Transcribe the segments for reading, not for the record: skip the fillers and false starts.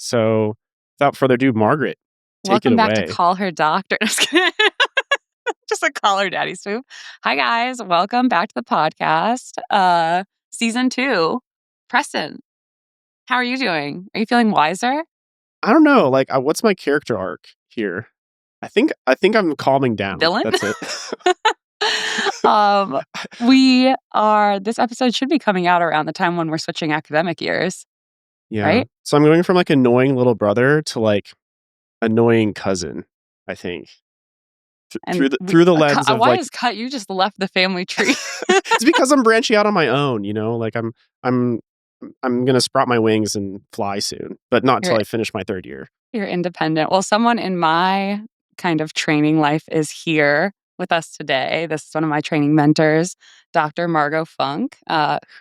So without further ado, Margaret, take it Welcome back to away. Call Her Doctor. Just a Call Her Daddy swoop. Hi, guys. Welcome back to the podcast. Season 2. Preston, how are you doing? Are you feeling wiser? I don't know. Like, what's my character arc here? I think I'm calming down. Villain? That's it. This episode should be coming out around the time when we're switching academic years. Yeah. Right? So I'm going from like annoying little brother to like annoying cousin, I think. Through the lens of why like, is cut? You just left the family tree. it's because I'm branching out on my own, like I'm gonna sprout my wings and fly soon, but not until I finish my third year. You're independent. Well, someone in my kind of training life is here with us today. This is one of my training mentors, Dr. Margo Funk,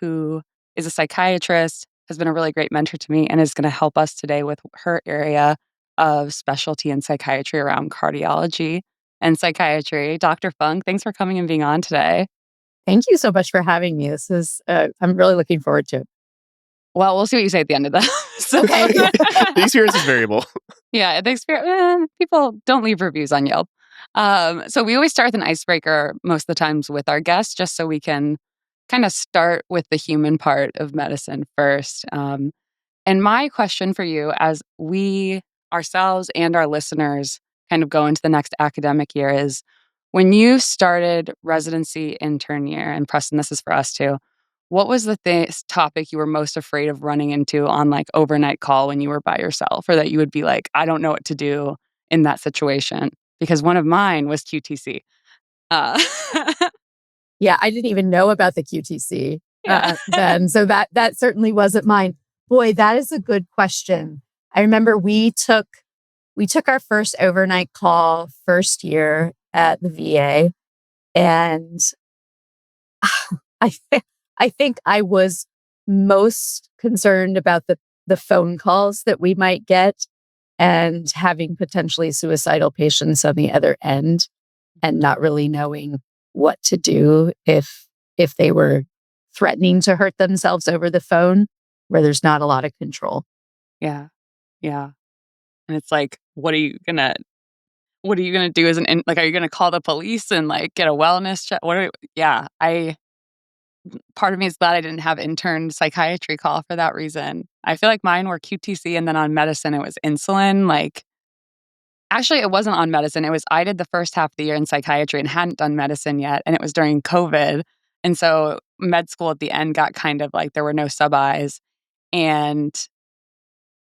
who is a psychiatrist, has been a really great mentor to me, and is going to help us today with her area of specialty in psychiatry around cardiology and psychiatry. Dr. Funk, thanks for coming and being on today. Thank you so much for having me. This is, I'm really looking forward to it. Well, we'll see what you say at the end of that. Okay. The experience is variable. Yeah, the experience. People don't leave reviews on Yelp. So we always start with an icebreaker most of the times with our guests, just so we can kind of start with the human part of medicine first. And my question for you, as we ourselves and our listeners kind of go into the next academic year, is when you started residency intern year, and Preston, this is for us too, what was the topic you were most afraid of running into on like overnight call when you were by yourself, or that you would be like, I don't know what to do in that situation? Because one of mine was QTC. Yeah, I didn't even know about the QTC then. So that certainly wasn't mine. Boy, that is a good question. I remember we took our first overnight call first year at the VA, and I think I was most concerned about the phone calls that we might get and having potentially suicidal patients on the other end and not really knowing what to do if they were threatening to hurt themselves over the phone where there's not a lot of control. Yeah. Yeah. And it's like, what are you gonna do as are you gonna call the police and like get a wellness check? Part of me is glad I didn't have intern psychiatry call for that reason. I feel like mine were QTC, and then on medicine, it was insulin. Like, actually, it wasn't on medicine. I did the first half of the year in psychiatry and hadn't done medicine yet. And it was during COVID. And so med school at the end got kind of like, there were no sub-Is. And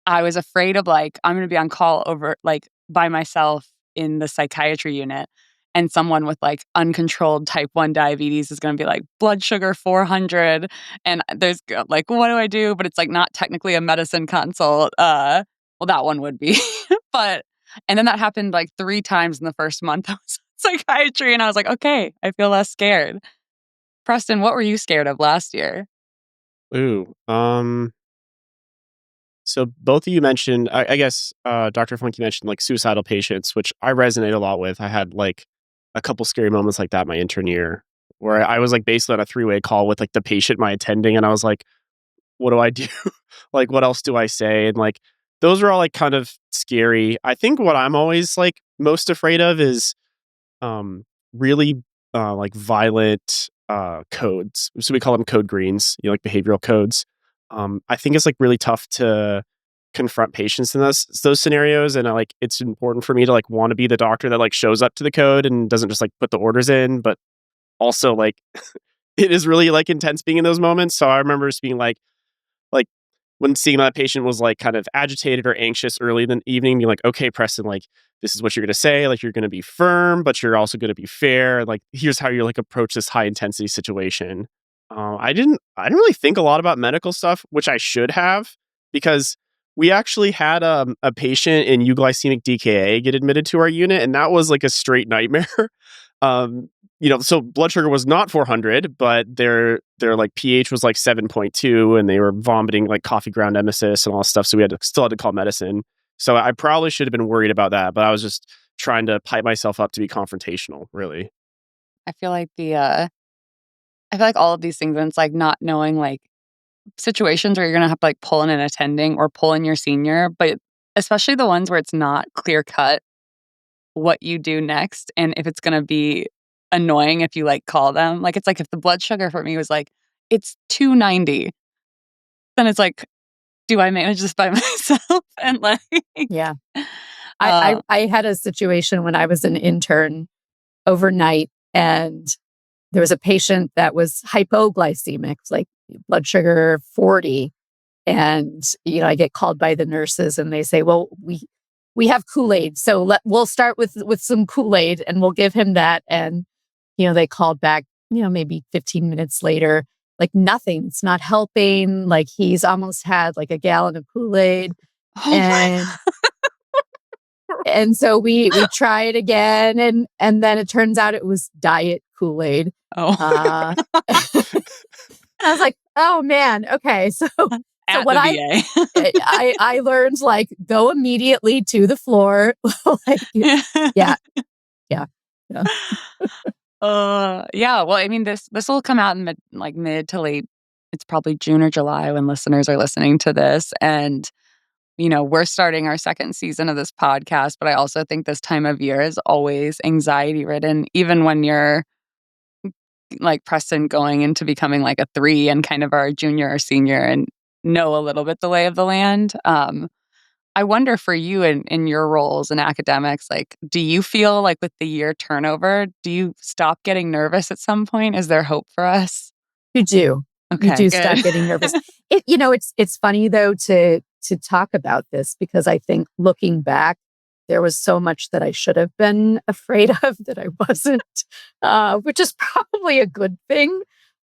I was afraid of like, I'm going to be on call over like by myself in the psychiatry unit. And someone with like uncontrolled type 1 diabetes is going to be like blood sugar 400. And there's like, what do I do? But it's like not technically a medicine consult. Well, that one would be. And then that happened like 3 times in the first month I was in psychiatry. And I was like, okay, I feel less scared. Preston, what were you scared of last year? Ooh. So both of you mentioned, I guess, Dr. Funk, you mentioned like suicidal patients, which I resonate a lot with. I had like a couple scary moments like that my intern year, where I was like basically on a 3-way call with like the patient, my attending, and I was like, what do I do? Like, what else do I say? And like, those are all like kind of scary. I think what I'm always like most afraid of is really like violent codes. So we call them code greens, like behavioral codes. I think it's like really tough to confront patients in those scenarios, and it's important for me to like want to be the doctor that like shows up to the code and doesn't just like put the orders in, but also like it is really like intense being in those moments. So I remember just being like when seeing that patient was like kind of agitated or anxious early in the evening, being like, okay, Preston, like this is what you're going to say. Like you're going to be firm, but you're also going to be fair. Like here's how you like approach this high intensity situation. I didn't really think a lot about medical stuff, which I should have, because we actually had a patient in euglycemic DKA get admitted to our unit, and that was like a straight nightmare. So blood sugar was not 400, but their like pH was like 7.2, and they were vomiting like coffee ground emesis and all stuff. So we still had to call medicine. So I probably should have been worried about that, but I was just trying to pipe myself up to be confrontational, really. I feel like all of these things, and it's like not knowing like situations where you're going to have to like pull in an attending or pull in your senior, but especially the ones where it's not clear cut what you do next. And if it's going to be annoying if you like call them, like it's like if the blood sugar for me was like, it's 290, then it's like, do I manage this by myself? And like, Yeah. I had a situation when I was an intern overnight, and there was a patient that was hypoglycemic, like blood sugar 40. And, I get called by the nurses and they say, well, we have Kool-Aid. So we'll start with some Kool-Aid and we'll give him that. And, they called back, maybe 15 minutes later, like nothing. It's not helping. Like he's almost had like a gallon of Kool-Aid. And and so we try it again, and then it turns out it was diet Kool-Aid. Oh. I was like, oh man, okay. So what I learned, like, go immediately to the floor. Like, yeah. Well, I mean, this will come out in mid to late. It's probably June or July when listeners are listening to this, and we're starting our second season of this podcast. But I also think this time of year is always anxiety ridden, even when you're like Preston going into becoming like a 3 and kind of our junior or senior and know a little bit the lay of the land. I wonder for you in your roles in academics, like, do you feel like with the year turnover, do you stop getting nervous at some point? Is there hope for us? You do. Okay, you do good. stop getting nervous. It's funny though to talk about this, because I think looking back, there was so much that I should have been afraid of that I wasn't, which is probably a good thing.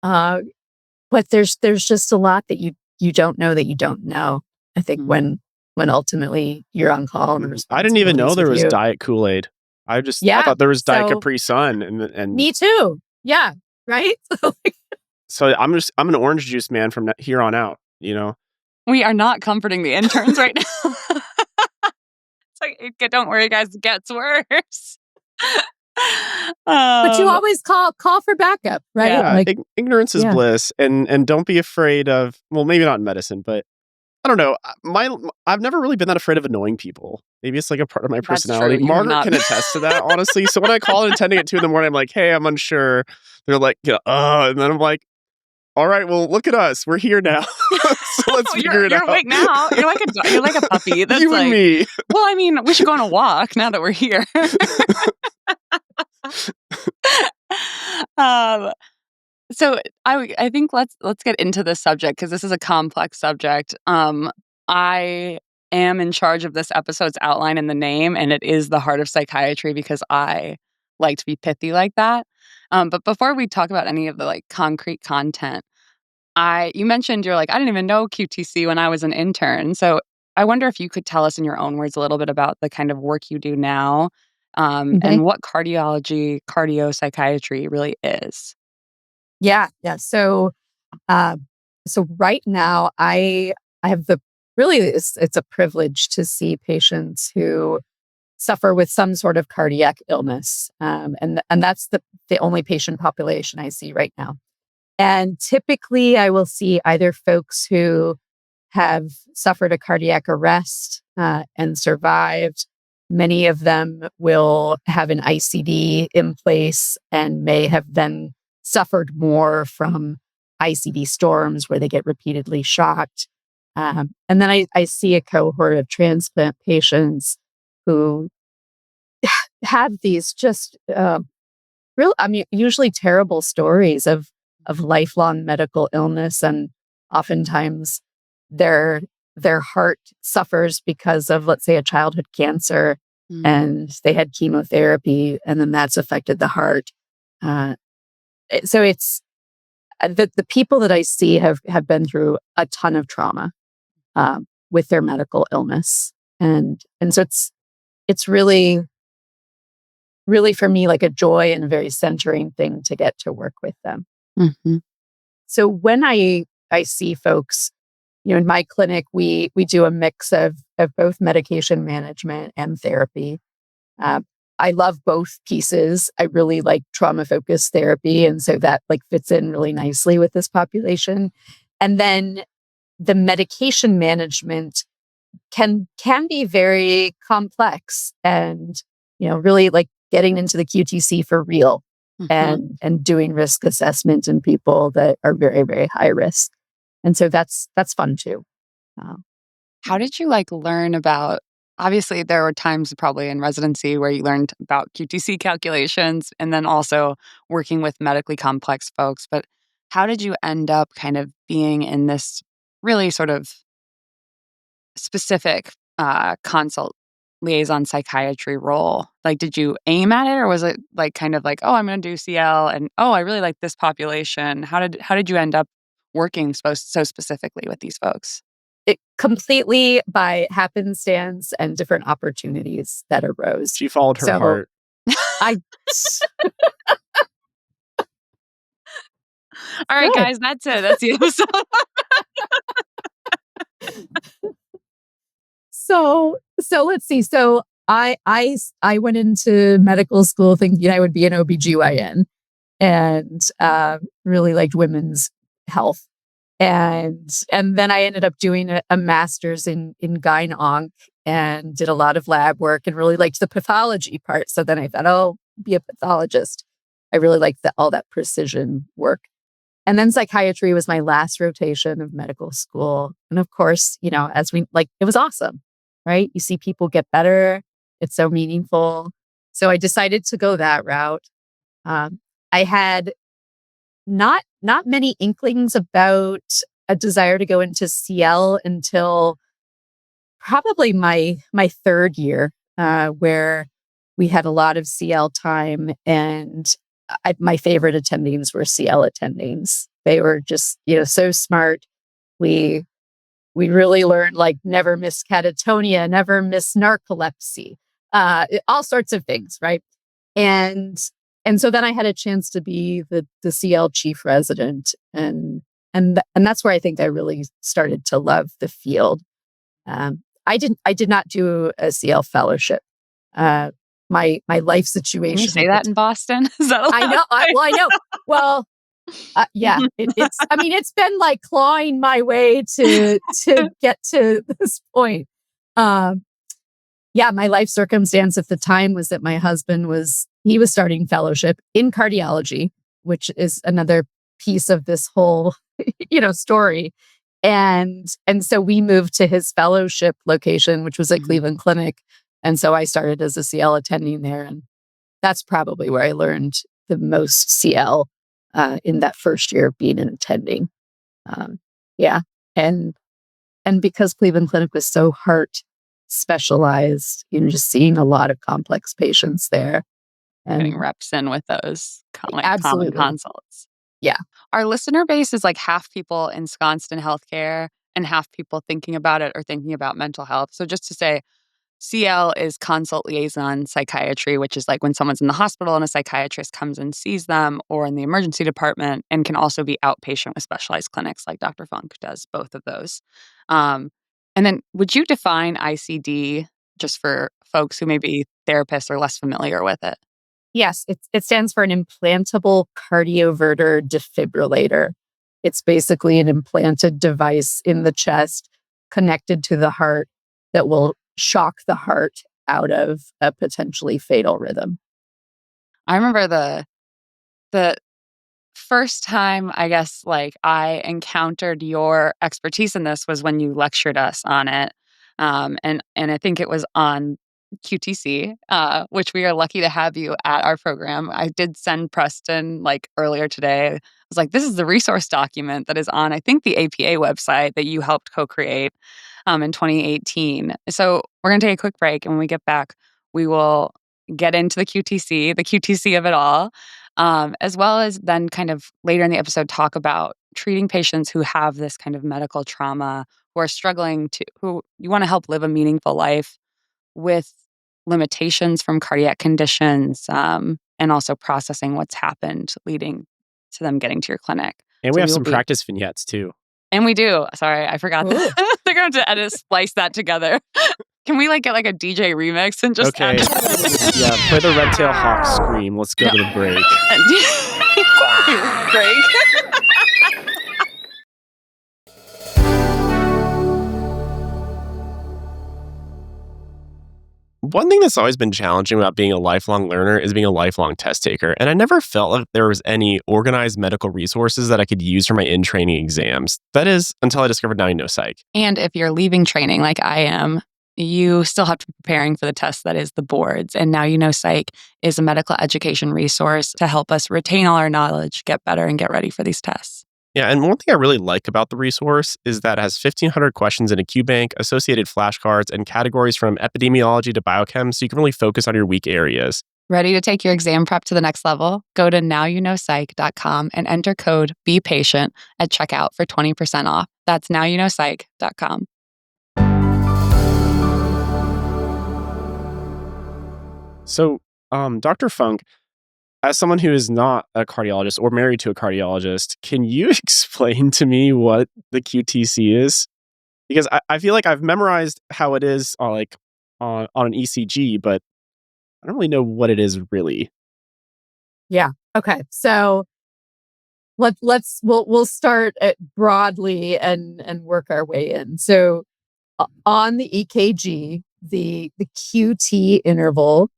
But there's just a lot that you don't know that you don't know. I think when ultimately you're on call and I didn't even know there was diet Kool-Aid. I thought there was diet Capri Sun and me too. Yeah, right. So I'm an orange juice man from here on out. We are not comforting the interns right now. It's like, don't worry, guys, it gets worse. But you always call for backup, right? Yeah, ignorance is bliss, and don't be afraid of. Well, maybe not in medicine, but I don't know. I've never really been that afraid of annoying people. Maybe it's like a part of my personality. Margaret can attest to that, honestly. So when I call an attending at 2 a.m, I'm like, "Hey, I'm unsure." They're like, and then I'm like, "All right, well, look at us. We're here now. So let's figure it out." You're awake now. You're like a puppy. That's you and me. Well, I mean, we should go on a walk now that we're here. So I think let's get into this subject, because this is a complex subject. I am in charge of this episode's outline and the name, and it is the heart of psychiatry because I like to be pithy like that. But before we talk about any of the like concrete content, you mentioned you're like, I didn't even know QTC when I was an intern. So I wonder if you could tell us in your own words a little bit about the kind of work you do now, and what cardio-psychiatry really is. Yeah. So right now I have it's a privilege to see patients who suffer with some sort of cardiac illness. And that's the only patient population I see right now. And typically I will see either folks who have suffered a cardiac arrest and survived. Many of them will have an ICD in place and may have then suffered more from ICD storms where they get repeatedly shocked. And then I see a cohort of transplant patients who have these just usually terrible stories of lifelong medical illness, and oftentimes their heart suffers because of, let's say, a childhood cancer, and they had chemotherapy, and then that's affected the heart. So it's the people that I see have been through a ton of trauma with their medical illness, and so it's really for me like a joy and a very centering thing to get to work with them. Mm-hmm. So when I see folks, in my clinic, we do a mix of both medication management and therapy. I love both pieces. I really like trauma-focused therapy, and so that like fits in really nicely with this population. And then the medication management can be very complex, and really like getting into the QTC for real, and doing risk assessment in people that are very, very high risk. And so that's fun too. How did you learn about, obviously there were times probably in residency where you learned about QTC calculations and then also working with medically complex folks, but how did you end up kind of being in this really sort of specific consult liaison psychiatry role? Did you aim at it, or was it kind of oh, I'm going to do CL and oh, I really like this population? How did you end up working so specifically with these folks? It completely by happenstance and different opportunities that arose. She followed her heart. I All right, guys, that's it. That's the episode. So let's see. So I went into medical school thinking I would be an OBGYN, and really liked women's health. And then I ended up doing a master's in gyn-onc and did a lot of lab work and really liked the pathology part. So then I thought, oh, be a pathologist. I really liked all that precision work. And then psychiatry was my last rotation of medical school. And of course, as it was awesome, right? You see people get better. It's so meaningful. So I decided to go that route. I had not many inklings about a desire to go into CL until probably my third year, where we had a lot of CL time, and my favorite attendings were CL attendings. They were just so smart. We really learned never miss catatonia, never miss narcolepsy, all sorts of things, right? And so then I had a chance to be the CL chief resident, and that's where I think I really started to love the field. I did not do a CL fellowship. My life situation. Can you say that in Boston? Is that allowed? I know. I know. Well, yeah. It's been clawing my way to get to this point. My life circumstance at the time was that my husband was starting fellowship in cardiology, which is another piece of this whole, story. And so we moved to his fellowship location, which was at Cleveland Clinic. And so I started as a CL attending there. And that's probably where I learned the most CL in that first year of being an attending. And because Cleveland Clinic was so heart specialized, just seeing a lot of complex patients there. And getting reps in with those common consults. Yeah. Our listener base is half people ensconced in healthcare and half people thinking about it or thinking about mental health. So just to say, CL is consult liaison psychiatry, which is when someone's in the hospital and a psychiatrist comes and sees them, or in the emergency department, and can also be outpatient with specialized clinics like Dr. Funk does both of those. And then would you define ICD just for folks who may be therapists or less familiar with it? Yes, it stands for an implantable cardioverter defibrillator. It's basically an implanted device in the chest connected to the heart that will shock the heart out of a potentially fatal rhythm. I remember the first time, I guess, I encountered your expertise in this was when you lectured us on it. And I think it was on QTC, which we are lucky to have you at our program. I did send Preston earlier today. I was this is the resource document that is on, I think, the APA website that you helped co-create in 2018. So we're going to take a quick break. And when we get back, we will get into the QTC of it all, as well as then kind of later in the episode talk about treating patients who have this kind of medical trauma, who are struggling who you want to help live a meaningful life with limitations from cardiac conditions, and also processing what's happened leading to them getting to your clinic. And we have some practice vignettes too. And we do. Sorry, I forgot that. They're going to splice that together. Can we get a DJ remix and just okay? Yeah, play the Red Tail Hawk scream. Let's go to the break. Break. one thing that's always been challenging about being a lifelong learner is being a lifelong test taker. And I never felt like there was any organized medical resources that I could use for my in-training exams. That is, until I discovered Now You Know Psych. And if you're leaving training like I am, you still have to be preparing for the test that is the boards. And Now You Know Psych is a medical education resource to help us retain all our knowledge, get better, and get ready for these tests. Yeah, and one thing I really like about the resource is that it has 1,500 questions in a Q bank, associated flashcards, and categories from epidemiology to biochem, so you can really focus on your weak areas. Ready to take your exam prep to the next level? Go to nowyouknowpsych.com and enter code BEPATIENT at checkout for 20% off. That's nowyouknowpsych.com. So, Dr. Funk, as someone who is not a cardiologist or married to a cardiologist, can you explain to me what the QTC is? Because I feel like I've memorized how it is on an ECG, but I don't really know what it is really. Yeah. Okay. So we'll start at broadly and work our way in. So on the EKG, the QT interval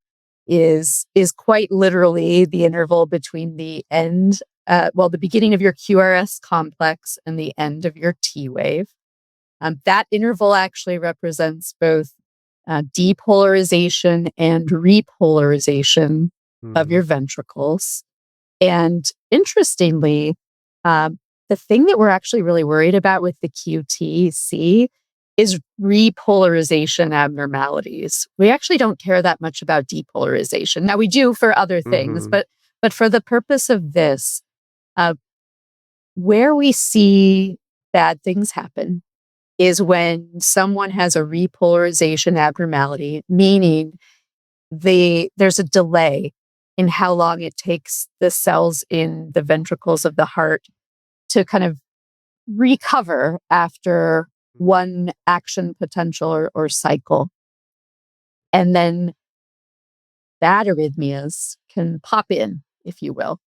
is quite literally the interval between the the beginning of your QRS complex and the end of your T wave. That interval actually represents both depolarization and repolarization of your ventricles. And interestingly, the thing that we're actually really worried about with the QTC is repolarization abnormalities. We actually don't care that much about depolarization. Now we do for other things, but for the purpose of this, where we see bad things happen is when someone has a repolarization abnormality, meaning there's a delay in how long it takes the cells in the ventricles of the heart to kind of recover after one action potential or cycle. And then bad arrhythmias can pop in, if you will.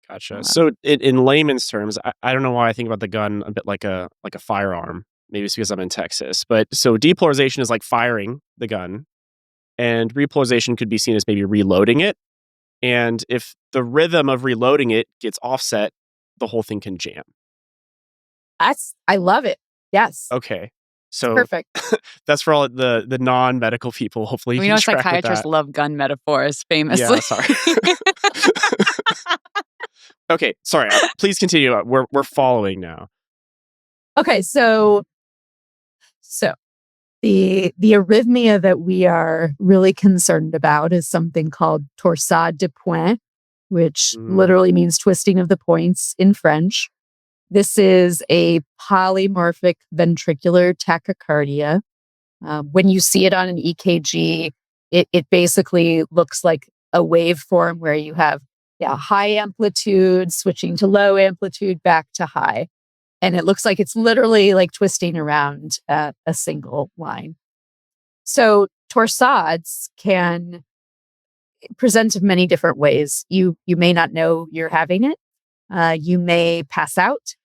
Gotcha. So in layman's terms, I don't know why I think about the gun a bit like a firearm. Maybe it's because I'm in Texas. But so depolarization is like firing the gun, and repolarization could be seen as maybe reloading it. And if the rhythm of reloading it gets offset, the whole thing can jam. I love it. Yes. Okay. So Perfect. that's for all the non-medical people. Hopefully, We know psychiatrists love gun metaphors, famously. Yeah, sorry. Okay, sorry. Please continue. We're following now. Okay, so the arrhythmia that we are really concerned about is something called torsade de pointe, which literally means twisting of the points in French. This is a polymorphic ventricular tachycardia. When you see it on an EKG, it basically looks like a waveform where you have high amplitude, switching to low amplitude, back to high. And it looks like it's literally like twisting around a single line. So torsades can present in many different ways. You may not know you're having it. You may pass out.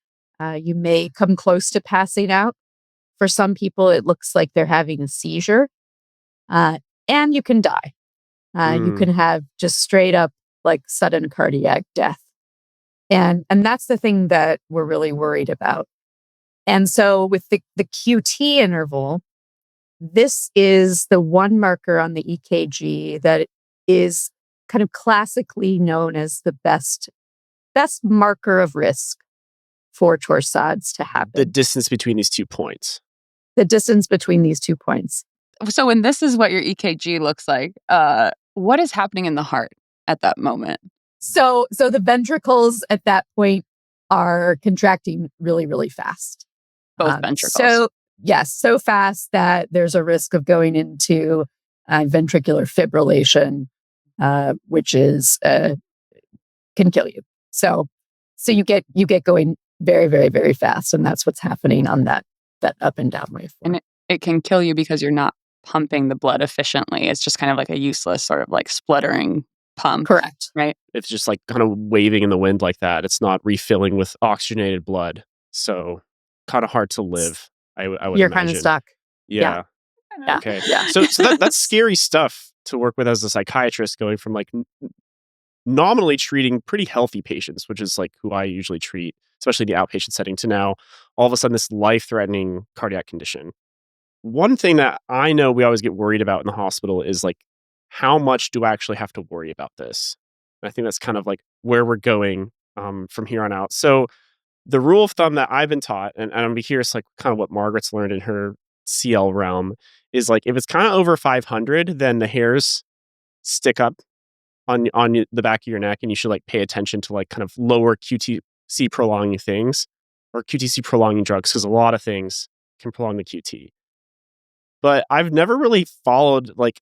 You may come close to passing out. For some people, it looks like they're having a seizure. And you can die. You can have just straight up like sudden cardiac death. And that's the thing that we're really worried about. And so with the QT interval, this is the one marker on the EKG that is kind of classically known as the best marker of risk for torsades to happen. The distance between these 2 points. The distance between these 2 points. So when this is what your EKG looks like, what is happening in the heart at that moment? So the ventricles at that point are contracting really, really fast. Both ventricles. So yes, so fast that there's a risk of going into ventricular fibrillation, which is can kill you. So you get going very, very, very fast, and that's what's happening on that up and down waveform. And it can kill you because you're not pumping the blood efficiently. It's just kind of like a useless sort of like spluttering pump. Correct. Right. It's just like kind of waving in the wind like that. It's not refilling with oxygenated blood. So kind of hard to live. I would You're imagine. kind of stuck. Yeah. Yeah. Okay. Yeah. So that's scary stuff. to work with as a psychiatrist, going from like nominally treating pretty healthy patients, which is like who I usually treat, especially in the outpatient setting, to now all of a sudden this life-threatening cardiac condition. One thing that I know we always get worried about in the hospital is like, how much do I actually have to worry about this? And I think that's kind of like where we're going from here on out. So the rule of thumb that I've been taught, and I'm curious, like kind of what Margaret's learned in her CL realm, is like if it's kind of over 500, then the hairs stick up on the back of your neck, and you should like pay attention to like kind of lower QTC prolonging things or QTC prolonging drugs, because a lot of things can prolong the QT. But I've never really followed like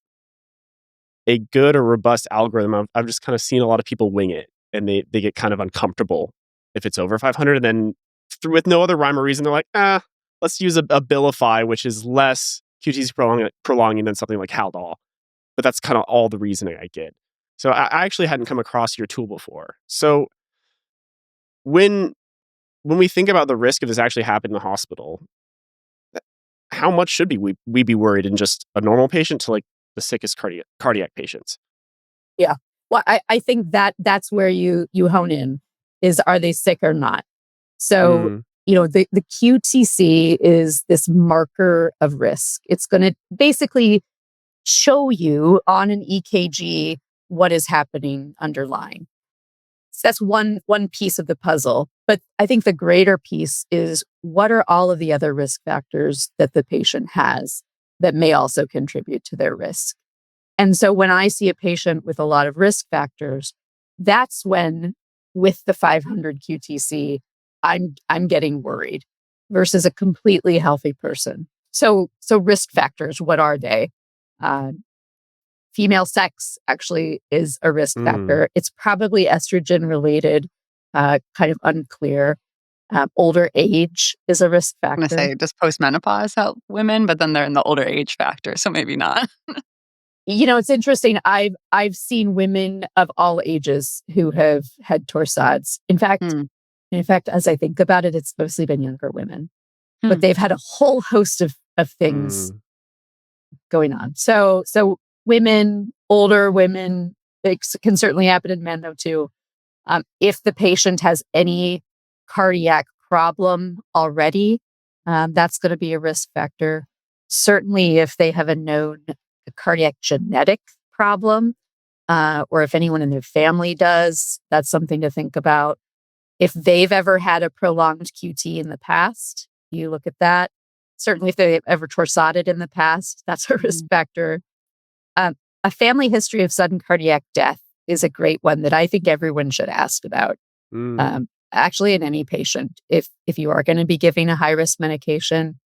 a good or robust algorithm. I've just kind of seen a lot of people wing it, and they get kind of uncomfortable if it's over 500, and then with no other rhyme or reason, they're like, let's use a Abilify, which is less QTC prolonging than something like Haldol. But that's kind of all the reasoning I get. So I actually hadn't come across your tool before. So when we think about the risk of this actually happening in the hospital, how much should we be worried in just a normal patient to like the sickest cardiac patients? Yeah. Well, I think that's where you hone in, is are they sick or not? So, the QTC is this marker of risk. It's going to basically show you on an EKG what is happening underlying. So that's one piece of the puzzle. But I think the greater piece is, what are all of the other risk factors that the patient has that may also contribute to their risk? And so when I see a patient with a lot of risk factors, that's when, with the 500 QTC, I'm getting worried versus a completely healthy person. So risk factors, what are they? Female sex actually is a risk factor. It's probably estrogen related, kind of unclear. Older age is a risk factor. I'm going to say, does postmenopause help women? But then they're in the older age factor, so maybe not. It's interesting. I've seen women of all ages who have had torsades. In fact, as I think about it, it's mostly been younger women, but they've had a whole host of things going on. So women, older women, it can certainly happen in men though too. If the patient has any cardiac problem already, that's going to be a risk factor. Certainly if they have a known cardiac genetic problem, or if anyone in their family does, that's something to think about. If they've ever had a prolonged QT in the past, you look at that. Certainly if they've ever torsaded in the past, that's a risk factor. A family history of sudden cardiac death is a great one that I think everyone should ask about. Actually, in any patient, if you are going to be giving a high-risk medication,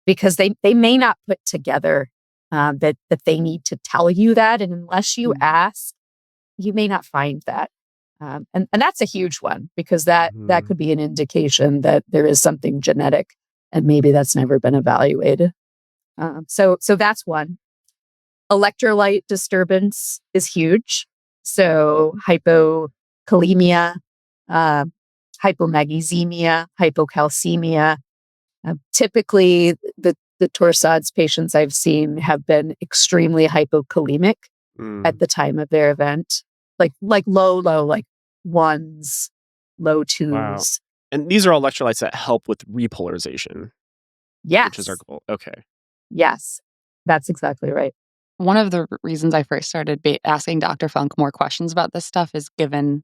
because they may not put together that they need to tell you that. And unless you ask, you may not find that. And that's a huge one, because that could be an indication that there is something genetic and maybe that's never been evaluated. So that's one. Electrolyte disturbance is huge. So hypokalemia, hypomagnesemia, hypocalcemia. Typically, the torsades patients I've seen have been extremely hypokalemic at the time of their event, like low, like ones, low twos. Wow. And these are all electrolytes that help with repolarization. Yes. Which is our goal. Okay. Yes, that's exactly right. One of the reasons I first started asking Dr. Funk more questions about this stuff is, given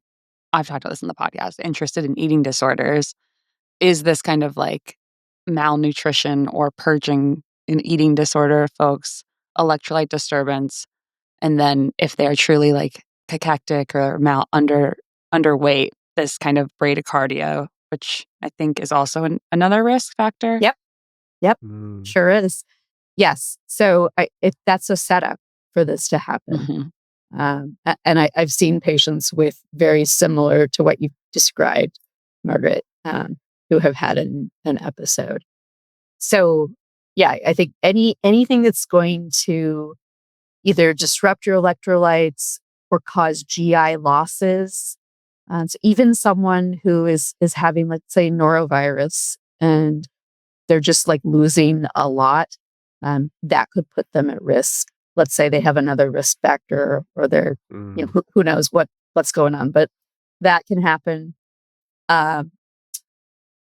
I've talked about this in the podcast, interested in eating disorders, is this kind of like malnutrition or purging in eating disorder folks, electrolyte disturbance, and then if they're truly like cachectic or underweight, this kind of bradycardia, which I think is also another risk factor. Yep. Sure is. Yes. So that's a setup for this to happen. And I've seen patients with very similar to what you've described, Margaret, who have had an episode. So yeah, I think anything that's going to either disrupt your electrolytes or cause GI losses. So even someone who is having, let's say, norovirus, and they're just like losing a lot, that could put them at risk. let's say they have another risk factor, or they're, who knows what's going on, but that can happen.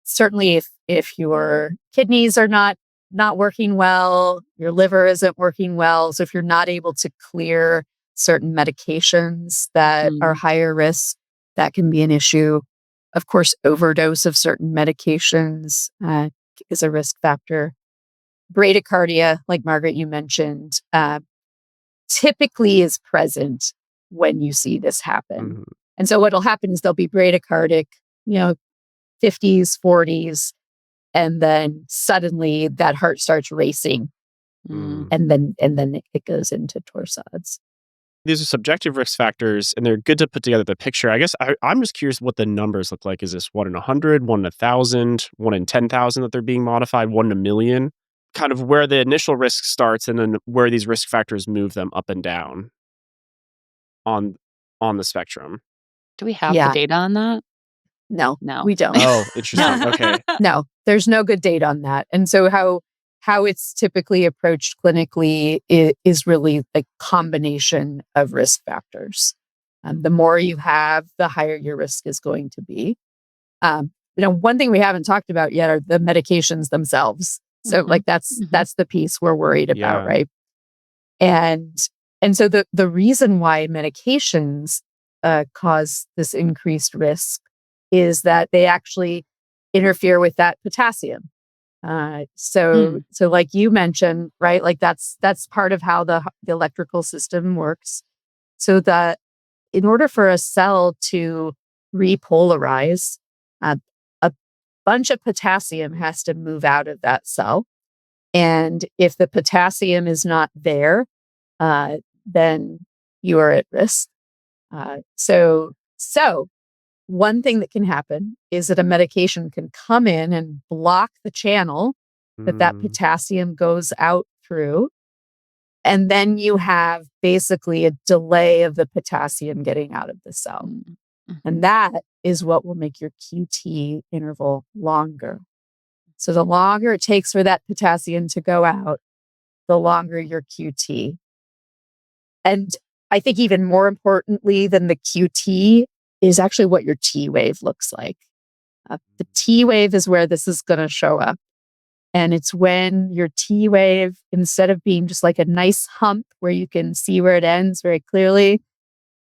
Certainly if your kidneys are not working well, your liver isn't working well. So if you're not able to clear certain medications that are higher risk, that can be an issue. Of course, overdose of certain medications is a risk factor. Bradycardia, like Margaret, you mentioned, typically is present when you see this happen. And so what'll happen is they'll be bradycardic, 50s, 40s, and then suddenly that heart starts racing, and then it goes into torsades. These are subjective risk factors, and they're good to put together the picture. I guess I'm just curious what the numbers look like. Is this 1 in 100, 1 in 1,000, 1 in 10,000 that they're being modified, 1 in a million? Kind of where the initial risk starts, and then where these risk factors move them up and down on the spectrum. Do we have the data on that? No, we don't. Oh, interesting. Okay. No, there's no good data on that. And so how it's typically approached clinically is really a combination of risk factors. The more you have, the higher your risk is going to be. One thing we haven't talked about yet are the medications themselves. So that's the piece we're worried about, right? And so the reason why medications cause this increased risk is that they actually interfere with that potassium. So like you mentioned, right? Like that's part of how the electrical system works. So that in order for a cell to repolarize, a bunch of potassium has to move out of that cell. And if the potassium is not there, then you are at risk. So one thing that can happen is that a medication can come in and block the channel that potassium goes out through. And then you have basically a delay of the potassium getting out of the cell. And that is what will make your QT interval longer. So the longer it takes for that potassium to go out, the longer your QT. And I think even more importantly than the QT is actually what your T wave looks like. The T wave is where this is going to show up. And it's when your T wave, instead of being just like a nice hump where you can see where it ends very clearly,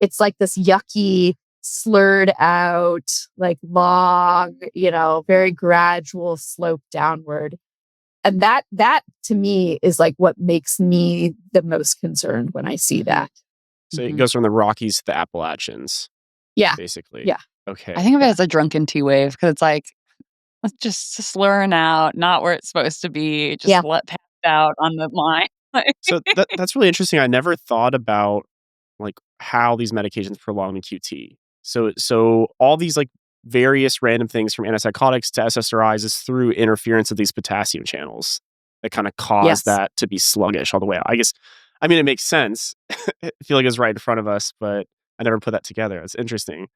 it's like this yucky, slurred out, like long, very gradual slope downward. And that to me is like what makes me the most concerned when I see that. So it goes from the Rockies to the Appalachians. Yeah. Basically. Yeah. Okay. I think of it as a drunken T wave because it's like, let's just slurring out, not where it's supposed to be, just let pass out on the line. So that's really interesting. I never thought about like how these medications prolong the QT. So all these like various random things from antipsychotics to SSRIs is through interference of these potassium channels that kind of cause that to be sluggish all the way out. It makes sense. I feel like it's right in front of us, but I never put that together. It's interesting.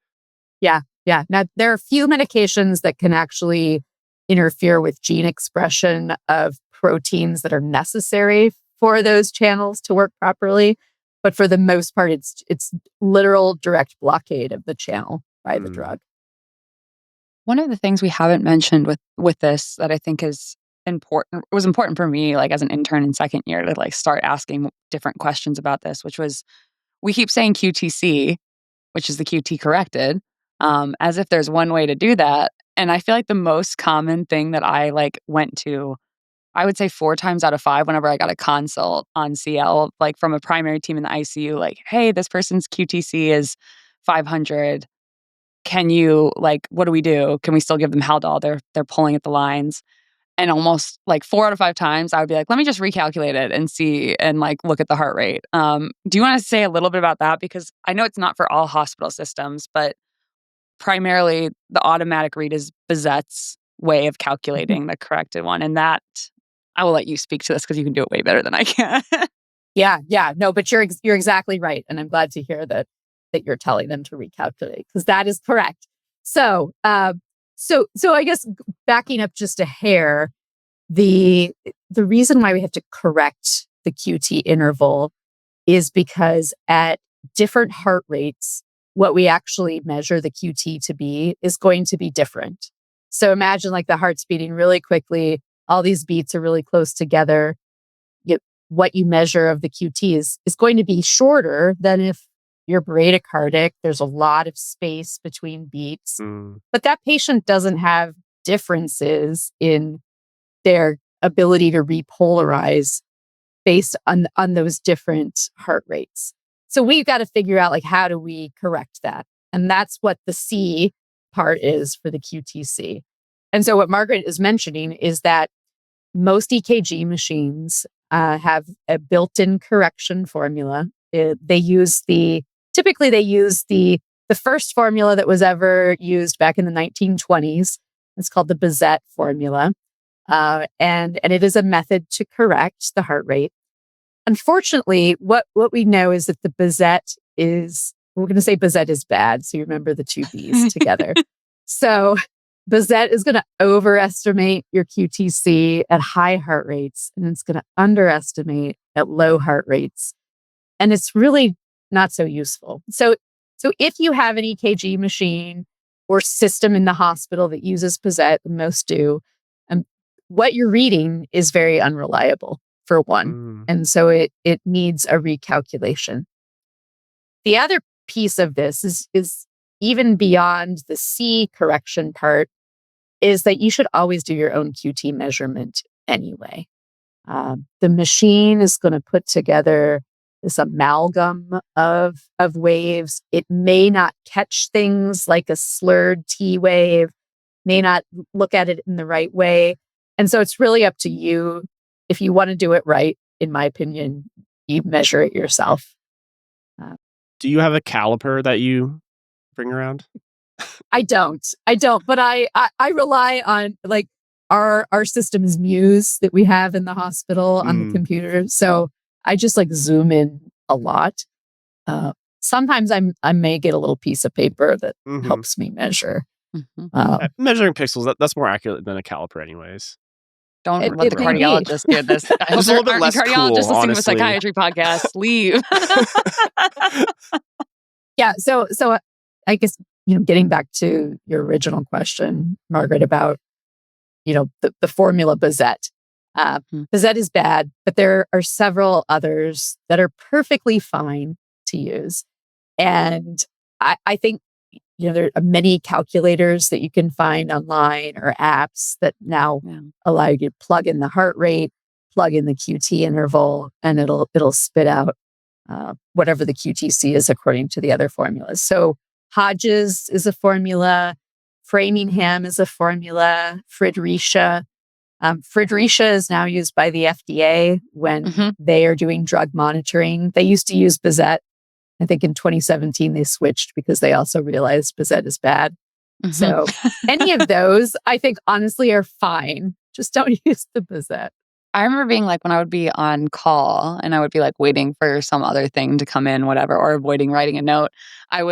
Yeah. Now, there are a few medications that can actually interfere with gene expression of proteins that are necessary for those channels to work properly. But for the most part, it's literal direct blockade of the channel by the drug. One of the things we haven't mentioned with this that I think is important, it was important for me, like as an intern in second year, to like start asking different questions about this, which was, we keep saying QTC, which is the QT corrected, as if there's one way to do that. And I feel like the most common thing that I like went to, I would say 4 times out of 5 whenever I got a consult on CL, like from a primary team in the ICU, like, hey, this person's QTC is 500. Can you, like, what do we do? Can we still give them Haldol? They're pulling at the lines. And almost like 4 out of 5 times, I would be like, let me just recalculate it and see and like look at the heart rate. Do you want to say a little bit about that? Because I know it's not for all hospital systems, but primarily the automatic read is Bizet's way of calculating the corrected one. And that, I will let you speak to this because you can do it way better than I can. Yeah. No, but you're exactly right. And I'm glad to hear that you're telling them to recalculate because that is correct. So I guess backing up just a hair, the reason why we have to correct the QT interval is because at different heart rates, what we actually measure the QT to be is going to be different. So imagine like the heart's beating really quickly, all these beats are really close together. What you measure of the QT is going to be shorter than if you're bradycardic. There's a lot of space between beats, but that patient doesn't have differences in their ability to repolarize based on those different heart rates. So we've got to figure out like, how do we correct that? And that's what the C part is for the QTC. And so what Margaret is mentioning is that most EKG machines have a built-in correction formula. Typically they use the first formula that was ever used back in the 1920s. It's called the Bizet formula. And it is a method to correct the heart rate. Unfortunately, what we know is that the Bizet we're going to say Bizet is bad. So you remember the two B's together. So Bizet is going to overestimate your QTC at high heart rates, and it's going to underestimate at low heart rates. And it's really not so useful. So if you have an EKG machine or system in the hospital that uses Bizet, most do, what you're reading is very unreliable, for one. And so it needs a recalculation. The other piece of this is even beyond the C correction part, is that you should always do your own QT measurement anyway. The machine is going to put together this amalgam of waves. It may not catch things like a slurred T wave, may not look at it in the right way. And so it's really up to you. If you want to do it right, in my opinion, you measure it yourself. Do you have a caliper that you bring around? I don't, but I rely on like our system is Muse that we have in the hospital on the computer. So I just like zoom in a lot. Sometimes I may get a little piece of paper that helps me measure. Measuring pixels, that's more accurate than a caliper anyways. Don't let the cardiologist do this. I hope Just a little bit less cardiologists cool, listening to a honestly. psychiatry podcast. Leave. Yeah. So I guess, getting back to your original question, Margaret, about, the formula Bizet. Bizet is bad, but there are several others that are perfectly fine to use. And I think, there are many calculators that you can find online or apps that now allow you to plug in the heart rate, plug in the QT interval, and it'll spit out whatever the QTC is according to the other formulas. So Hodges is a formula, Framingham is a formula, Friedrichia. Friedrichia is now used by the FDA when they are doing drug monitoring. They used to use Bizet. I think in 2017 they switched because they also realized Bizet is bad. So any of those, I think honestly are fine. Just don't use the Bizet. I remember being like, when I would be on call and I would be like waiting for some other thing to come in, whatever, or avoiding writing a note, I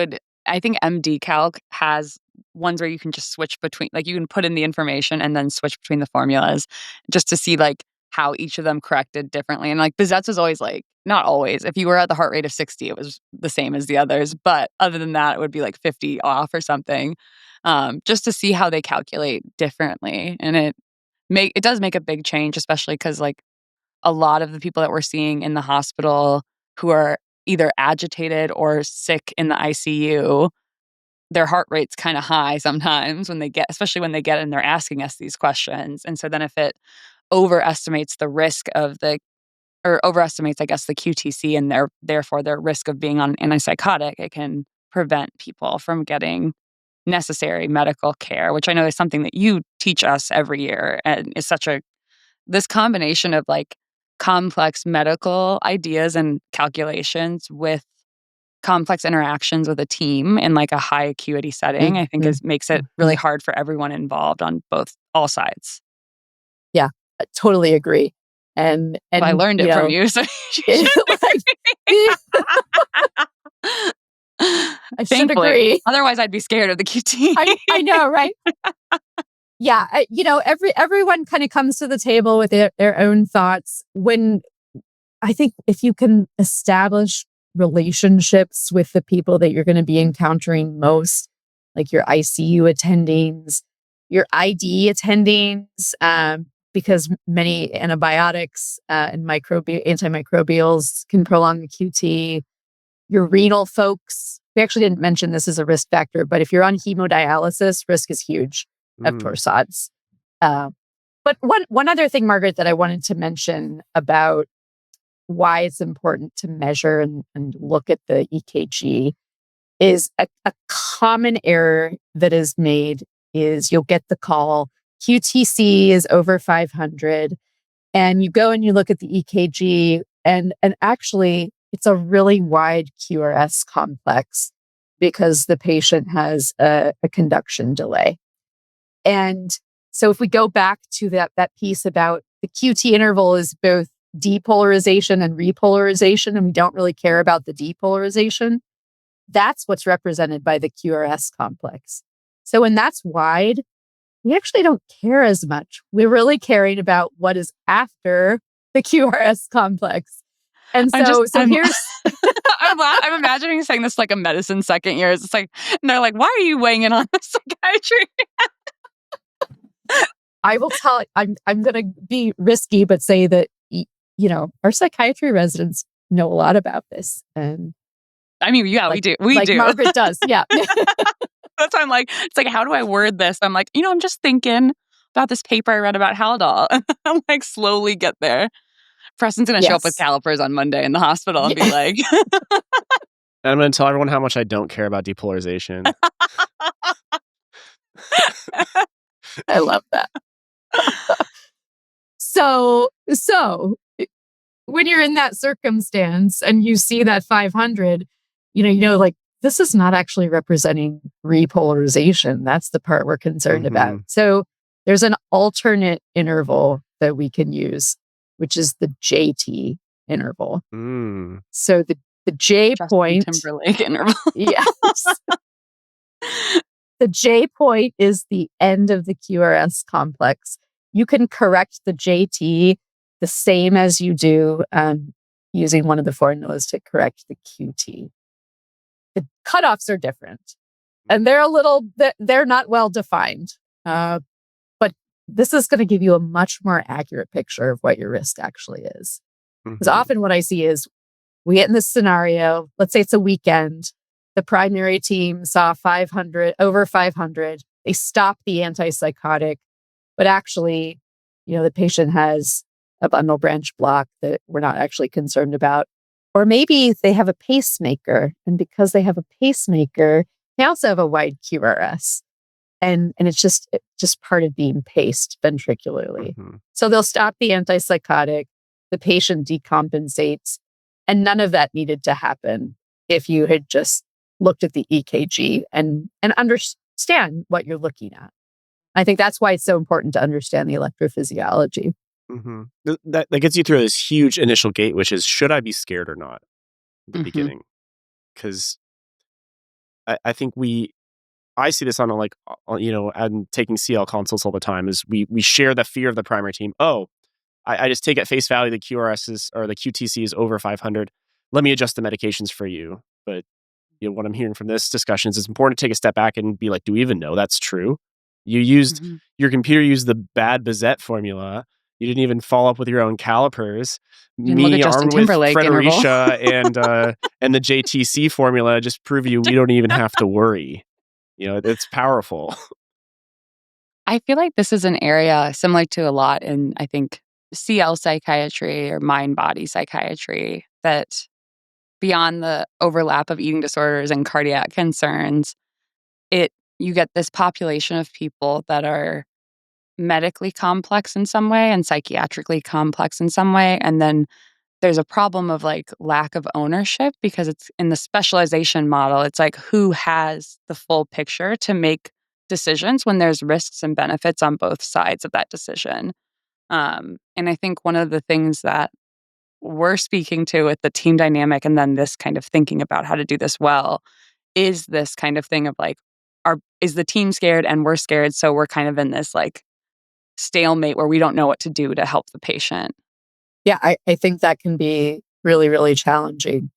think MD Calc has ones where you can just switch between, like you can put in the information and then switch between the formulas just to see like how each of them corrected differently. And like Bizet's was always like, not always, if you were at the heart rate of 60, it was the same as the others. But other than that, it would be like 50 off or something, just to see how they calculate differently. And it does make a big change, especially because like a lot of the people that we're seeing in the hospital who are either agitated or sick in the ICU, their heart rate's kind of high sometimes especially when they get and they're asking us these questions. And so then if it overestimates the risk overestimates, I guess, the QTC and therefore their risk of being on antipsychotic, it can prevent people from getting necessary medical care, which I know is something that you teach us every year, and is this combination of like complex medical ideas and calculations with complex interactions with a team in like a high acuity setting, I think makes it really hard for everyone involved on all sides. Yeah, I totally agree. And well, I learned it from you, so I should agree. Otherwise, I'd be scared of the QT. I know, right? Yeah, everyone kind of comes to the table with their own thoughts. When I think if you can establish relationships with the people that you're going to be encountering most, like your ICU attendings, your ID attendings, because many antibiotics and antimicrobials can prolong the QT. Your renal folks, we actually didn't mention this as a risk factor, but if you're on hemodialysis, risk is huge of torsades. But one other thing, Margaret, that I wanted to mention about why it's important to measure and look at the EKG is a common error that is made is you'll get the call, QTC is over 500, and you go and you look at the EKG, and actually it's a really wide QRS complex because the patient has a conduction delay. And so if we go back to that piece about the QT interval is both depolarization and repolarization, and we don't really care about the depolarization, that's what's represented by the QRS complex. So when that's wide, we actually don't care as much. We're really caring about what is after the QRS complex. And so here's... I'm imagining you saying this like a medicine second year. It's like, and they're like, why are you weighing in on psychiatry? I will tell, I'm going to be risky, but say that, our psychiatry residents know a lot about this. And I mean, yeah, we do. We do. Margaret does. Yeah. That's why I'm like, it's like, how do I word this? I'm like, I'm just thinking about this paper I read about Haldol. I'm like, slowly get there. Preston's going to show up with calipers on Monday in the hospital and be like... I'm going to tell everyone how much I don't care about depolarization. I love that. So when you're in that circumstance and you see that 500, like this is not actually representing repolarization. That's the part we're concerned about. So there's an alternate interval that we can use, which is the JT interval. So the J point, Timberlake interval. Yes. The J point is the end of the QRS complex. You can correct the JT the same as you do using one of the formulas to correct the QT. The cutoffs are different, and they're not well defined. But this is going to give you a much more accurate picture of what your risk actually is. Because often what I see is we get in this scenario, let's say it's a weekend, the primary team saw 500, over 500. They stopped the antipsychotic, but actually, the patient has a bundle branch block that we're not actually concerned about. Or maybe they have a pacemaker, and because they have a pacemaker, they also have a wide QRS. And it's just part of being paced ventricularly. So they'll stop the antipsychotic, the patient decompensates, and none of that needed to happen if you had just looked at the EKG and understand what you're looking at. I think that's why it's so important to understand the electrophysiology. That gets you through this huge initial gate, which is, should I be scared or not at the beginning? Because I think I see this on I'm taking CL consults all the time, is we share the fear of the primary team. Oh, I just take at face value the QRS or the QTC is over 500. Let me adjust the medications for you. But what I'm hearing from this discussion is it's important to take a step back and be like, do we even know that's true? You used your computer used the bad Bazette formula. You didn't even follow up with your own calipers. Me armed with Fredericia and the JTC formula just prove you we don't even have to worry. It's powerful. I feel like this is an area similar to a lot in, I think, CL psychiatry or mind-body psychiatry, that beyond the overlap of eating disorders and cardiac concerns, you get this population of people that are medically complex in some way and psychiatrically complex in some way. And then there's a problem of lack of ownership, because it's in the specialization model. It's like, who has the full picture to make decisions when there's risks and benefits on both sides of that decision. And I think one of the things that we're speaking to with the team dynamic, and then this kind of thinking about how to do this well, is this kind of thing of is the team scared and we're scared, so we're kind of in this stalemate where we don't know what to do to help the patient. Yeah, I think that can be really, really challenging.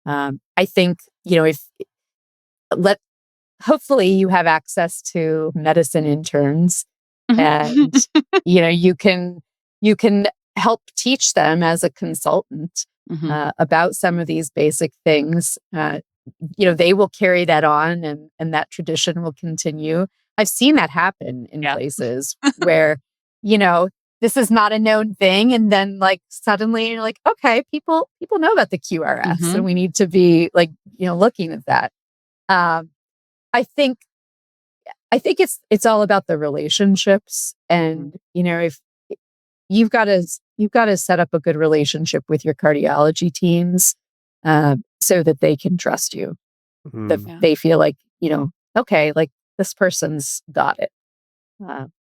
I think, if let hopefully you have access to medicine interns and you can help teach them as a consultant about some of these basic things. They will carry that on and that tradition will continue. I've seen that happen in places where, this is not a known thing. And then like suddenly you're like, okay, people know about the QRS and we need to be like, looking at that. I think it's all about the relationships and, if you've got to set up a good relationship with your cardiology teams, so that they can trust you, that they feel like, okay, like this person's got it.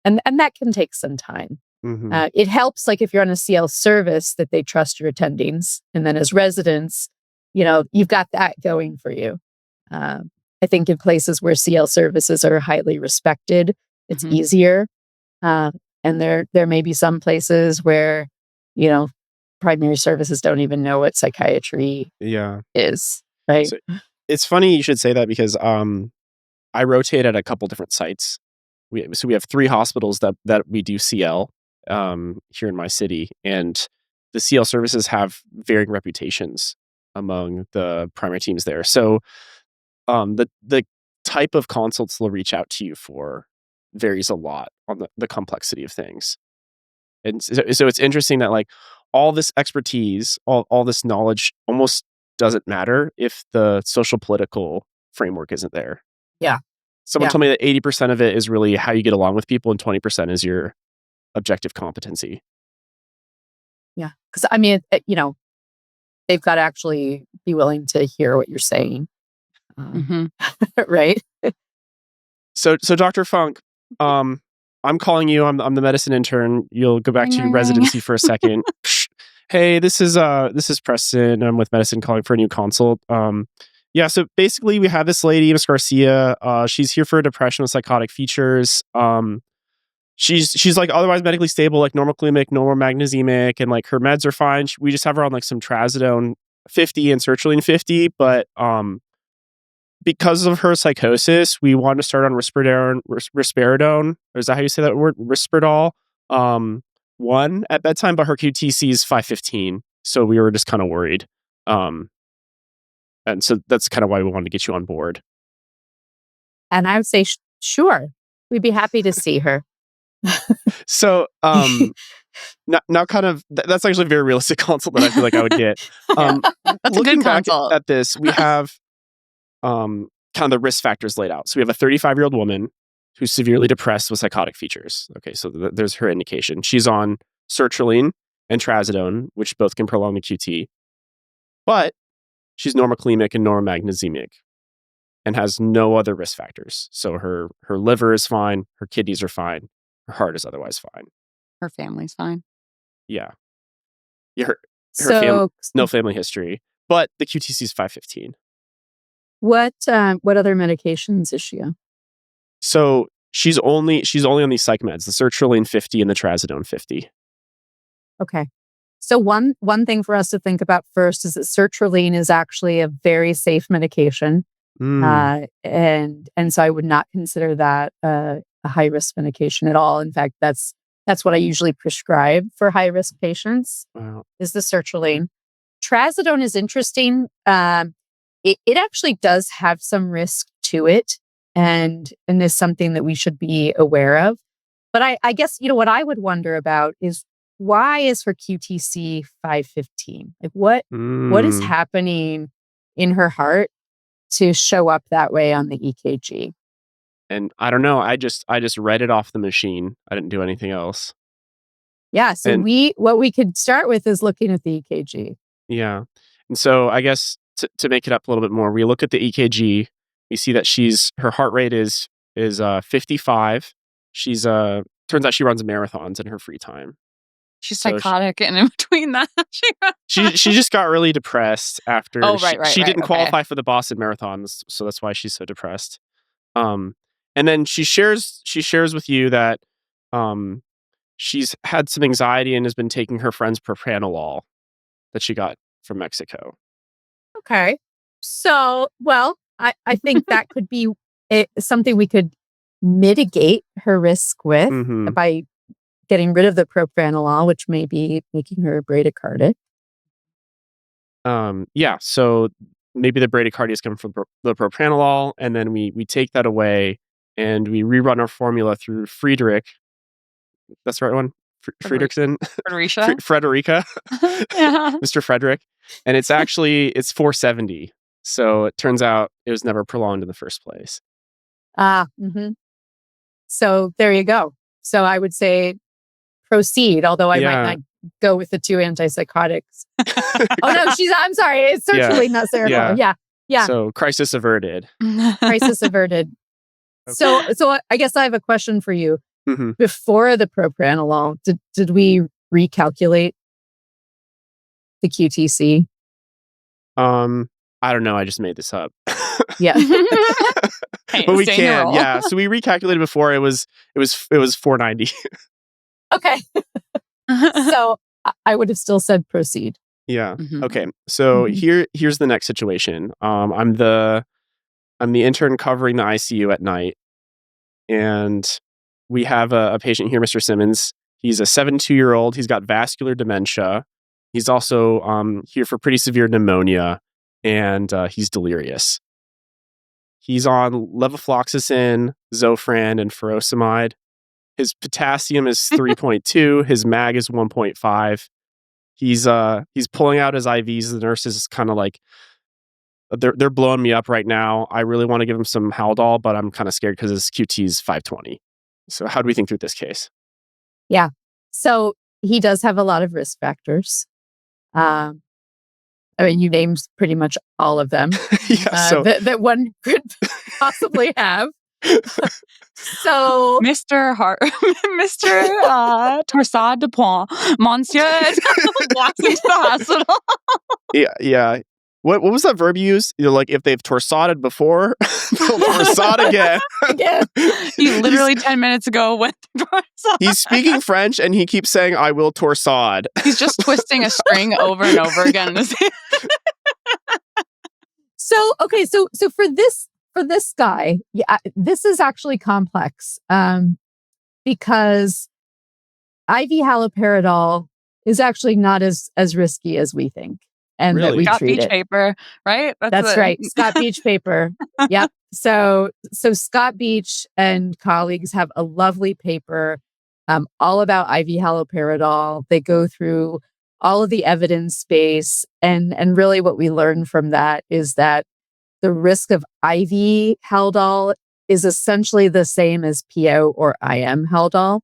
And that can take some time. It helps, like if you're on a CL service, that they trust your attendings. And then as residents, you've got that going for you. I think in places where CL services are highly respected, it's easier. And there may be some places where, primary services don't even know what psychiatry is, right? So it's funny you should say that because I rotate at a couple different sites. We have 3 hospitals that we do CL here in my city, and the CL services have varying reputations among the primary teams there. So the type of consults they'll reach out to you for varies a lot on the complexity of things. And so it's interesting that like all this expertise, all this knowledge almost doesn't matter if the social political framework isn't there. Yeah. Someone told me that 80% of it is really how you get along with people and 20% is your objective competency. Yeah. Because I mean, they've got to actually be willing to hear what you're saying. Right. So Dr. Funk, I'm calling you. I'm the medicine intern. You'll go back to your residency for a second. Hey, this is Preston. I'm with medicine calling for a new consult. So basically we have this lady, Miss Garcia. She's here for depression with psychotic features. She's like otherwise medically stable, like normoclemic, normal magnesiemic, and like her meds are fine. We just have her on like some Trazodone 50 and sertraline 50, but because of her psychosis, we want to start on risperidone. Or is that how you say that word? Risperdal. 1 at bedtime, but her QTC is 515. So we were just kind of worried. And so that's kind of why we wanted to get you on board. And I would say, sure, we'd be happy to see her. So now kind of, that's actually a very realistic consult that I feel like I would get. That's a good consult. At this, we have kind of the risk factors laid out. So we have a 35-year-old woman who's severely depressed with psychotic features. Okay, so there's her indication. She's on sertraline and Trazodone, which both can prolong the QT. But she's normoclemic and normomagnesiemic and has no other risk factors. So her liver is fine, her kidneys are fine, her heart is otherwise fine. Her family's fine. Yeah. Her family, no family history, but the QTC is 515. What other medications is she on? So she's only on these psych meds, the sertraline 50 and the Trazodone 50. Okay. So one thing for us to think about first is that sertraline is actually a very safe medication. And so I would not consider that a high risk medication at all. In fact, that's what I usually prescribe for high risk patients. Wow. Is the sertraline. Trazodone is interesting. It actually does have some risk to it and is something that we should be aware of. But I guess, what I would wonder about is why is her QTC 515? Like what is happening in her heart to show up that way on the EKG? And I don't know. I just read it off the machine. I didn't do anything else. Yeah. So what we could start with is looking at the EKG. Yeah. And so I guess to make it up a little bit more, we look at the EKG. We see that her heart rate is 55. She's turns out she runs marathons in her free time. She's psychotic, and in between that, she just got really depressed after she didn't qualify for the Boston Marathons, so that's why she's so depressed. And then she shares with you that she's had some anxiety and has been taking her friend's propranolol that she got from Mexico. Okay. So, well, I think that could be something we could mitigate her risk with hmm by getting rid of the propranolol, which may be making her bradycardic. Yeah, so maybe the bradycardia is coming from the propranolol, and then we take that away and we rerun our formula through Friedrich. That's the right one? Friedrichsen? Fredericia? Frederica? Yeah. Mr. Frederick. And it's 470. So it turns out it was never prolonged in the first place. So there you go. So I would say proceed, although I might not go with the 2 antipsychotics. Oh no, I'm sorry. It's certainly not Seroquel. Yeah. So crisis averted. Crisis averted. Okay. So I guess I have a question for you. Mhm. Before the propranolol, did we recalculate the QTC? I don't know. I just made this up. Yeah. Hey, But we stay in your can. role. Yeah. So we recalculated before. It was 490. Okay. So I would have still said proceed. Yeah. Mhm. Okay. So Mhm. here's the next situation. I'm the intern covering the ICU at night, and we have a patient here, Mr. Simmons. He's a 72-year-old. He's got vascular dementia. He's also here for pretty severe pneumonia, and he's delirious. He's on levofloxacin, Zofran, and furosemide. His potassium is 3.2. His mag is 1.5. He's pulling out his IVs. The nurse is kind of like, they're blowing me up right now. I really want to give him some Haldol, but I'm kind of scared because his QT is 520. So how do we think through this case? Yeah. So he does have a lot of risk factors. I mean, you named pretty much all of them that one could possibly have. So, Mr. Torsade de Pont, Monsieur walks into the hospital. Yeah. What was that verb you used? Like if they've torsaded before, they'll torsade again. He literally 10 minutes ago went to torsade. He's speaking French and he keeps saying, "I will torsade." He's just twisting a string over and over again. So for this guy, yeah, this is actually complex because IV haloperidol is actually not as risky as we think, and that we Scott treat Beach it. paper, right? That's right, Scott Beach paper. Yep. So Scott Beach and colleagues have a lovely paper all about IV haloperidol. They go through all of the evidence base, and really what we learn from that is that the risk of IV Haldol is essentially the same as PO or IM Haldol.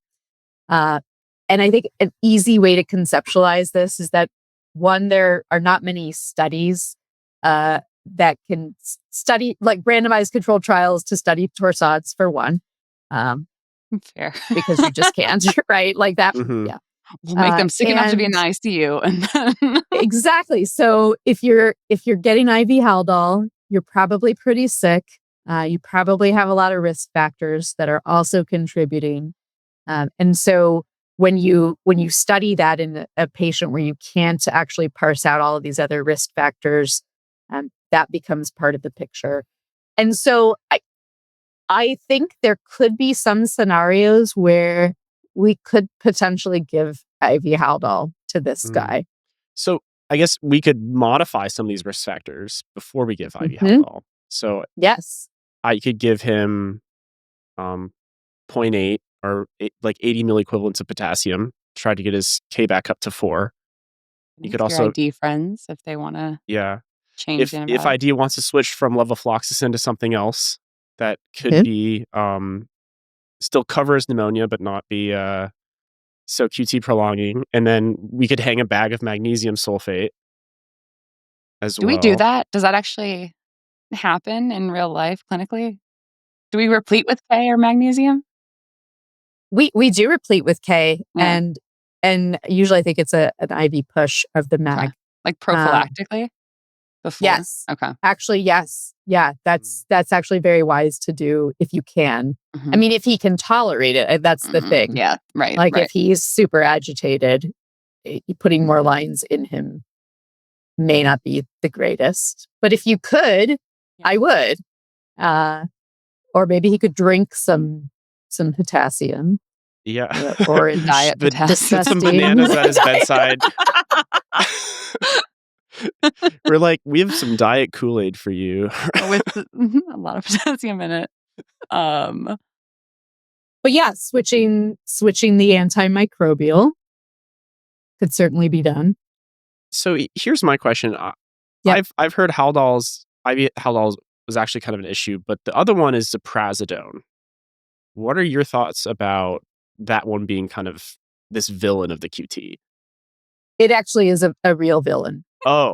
And I think an easy way to conceptualize this is that, one, there are not many studies that can study, like randomized controlled trials to study torsades, for one. Fair. Because you just can't, right? Like that. Mhm. Yeah. We'll make them sick enough to be in the ICU. And then Exactly. So if you're getting IV Haldol, you're probably pretty sick. You probably have a lot of risk factors that are also contributing. And so when you study that in a patient where you can't actually parse out all of these other risk factors, that becomes part of the picture. And so I think there could be some scenarios where we could potentially give IV Haldol to this guy. So I guess we could modify some of these risk factors before we give IV Mhm. Haldol. So Yes. I could give him 0.8 or like 80 milliequivalents of potassium, try to get his K back up to 4. You could also, your ID friends if they want to change if ID wants to switch from levofloxacin to something else that could be still covers pneumonia but not be so QT prolonging, and then we could hang a bag of magnesium sulfate as Do well. we do that? Does that actually happen in real life clinically? Do we replete with K or magnesium? We do replete with K, Yeah. and usually I think it's an IV push of the mag. Okay. Like prophylactically? before? Yes. Okay. Actually, yes. Yeah, that's actually very wise to do if you can. I mean, if he can tolerate it, that's the thing. Yeah, right. Like right. if he's super agitated, putting more lines in him may not be the greatest. But if you could, I would. Or maybe he could drink some potassium. Yeah. Orange Diet But potassium. some disgusting. bananas at his bedside. We're like, we have some diet Kool-Aid for you. With a lot of potassium in it. But yeah, switching the antimicrobial could certainly be done. So here's my question. Yep. I've heard Haldol's was actually kind of an issue, but the other one is the Trazodone. What are your thoughts about that one being kind of this villain of the QT? It actually is a real villain. Oh.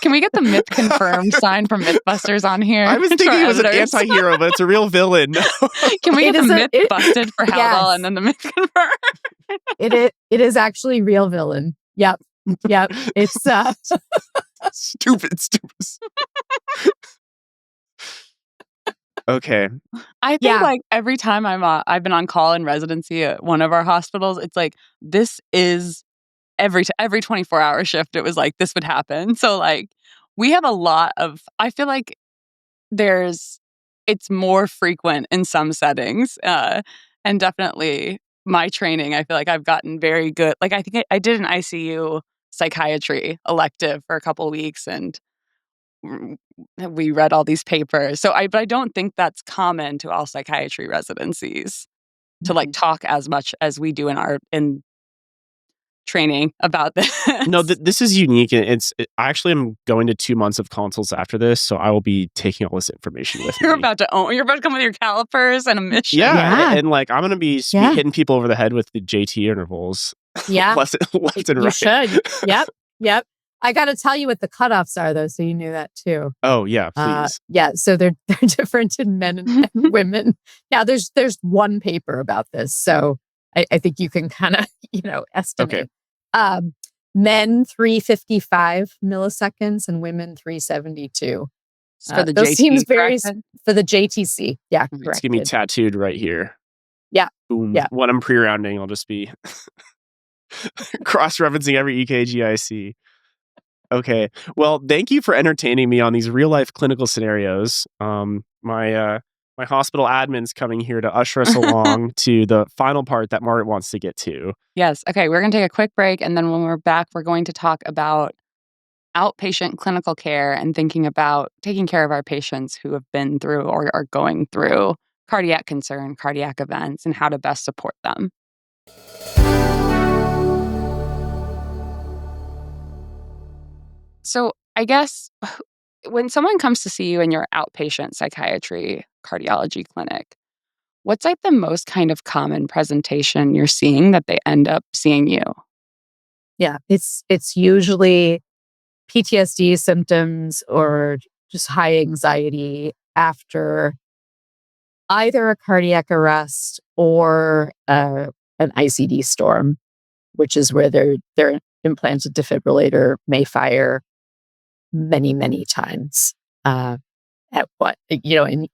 Can we get the myth confirmed sign from Mythbusters on here? I was thinking it was an anti-hero, but it's a real villain. Can we It get the is myth busted for Haldol Yes. and then the myth confirmed? It is actually real villain. Yep. It's Stupid. Okay. I think Yeah. like every time I've been on call in residency at one of our hospitals, it's like this is every 24-hour shift. It was like this would happen. So like we have a lot of. I feel like it's more frequent in some settings, and definitely my training. I feel like I've gotten very good. Like I think I did an ICU psychiatry elective for a couple of weeks and we read all these papers. But I don't think that's common to all psychiatry residencies to like talk as much as we do in training about this. No, this is unique, and I actually am going to 2 months of consults after this, so I will be taking all this information with You're me. about to come with your calipers and a mission. Yeah. And like I'm going to be Yeah. hitting people over the head with the JT intervals. yeah. left and You right. should. Yep. I got to tell you what the cutoffs are, though, so you knew that too. Oh yeah, please. Yeah, so they're different in men and women. Now, there's one paper about this, so I think you can kind of estimate. Okay. Men 355 milliseconds and women 372. For the those JT, seems very correct? for the JTC. Yeah, It's correct. gonna be tattooed right here. Yeah. Boom. Yeah. When I'm pre-rounding, I'll just be cross-referencing every EKG I see. Okay. Well, thank you for entertaining me on these real-life clinical scenarios. My hospital admin's coming here to usher us along to the final part that Margaret wants to get to. Yes. Okay, we're going to take a quick break, and then when we're back, we're going to talk about outpatient clinical care and thinking about taking care of our patients who have been through or are going through cardiac concern, cardiac events, and how to best support them. So I guess when someone comes to see you in your outpatient psychiatry cardiology clinic, what's like the most kind of common presentation you're seeing that they end up seeing you? Yeah, it's usually PTSD symptoms or just high anxiety after either a cardiac arrest or an ICD storm, which is where their implanted defibrillator may fire many, many times at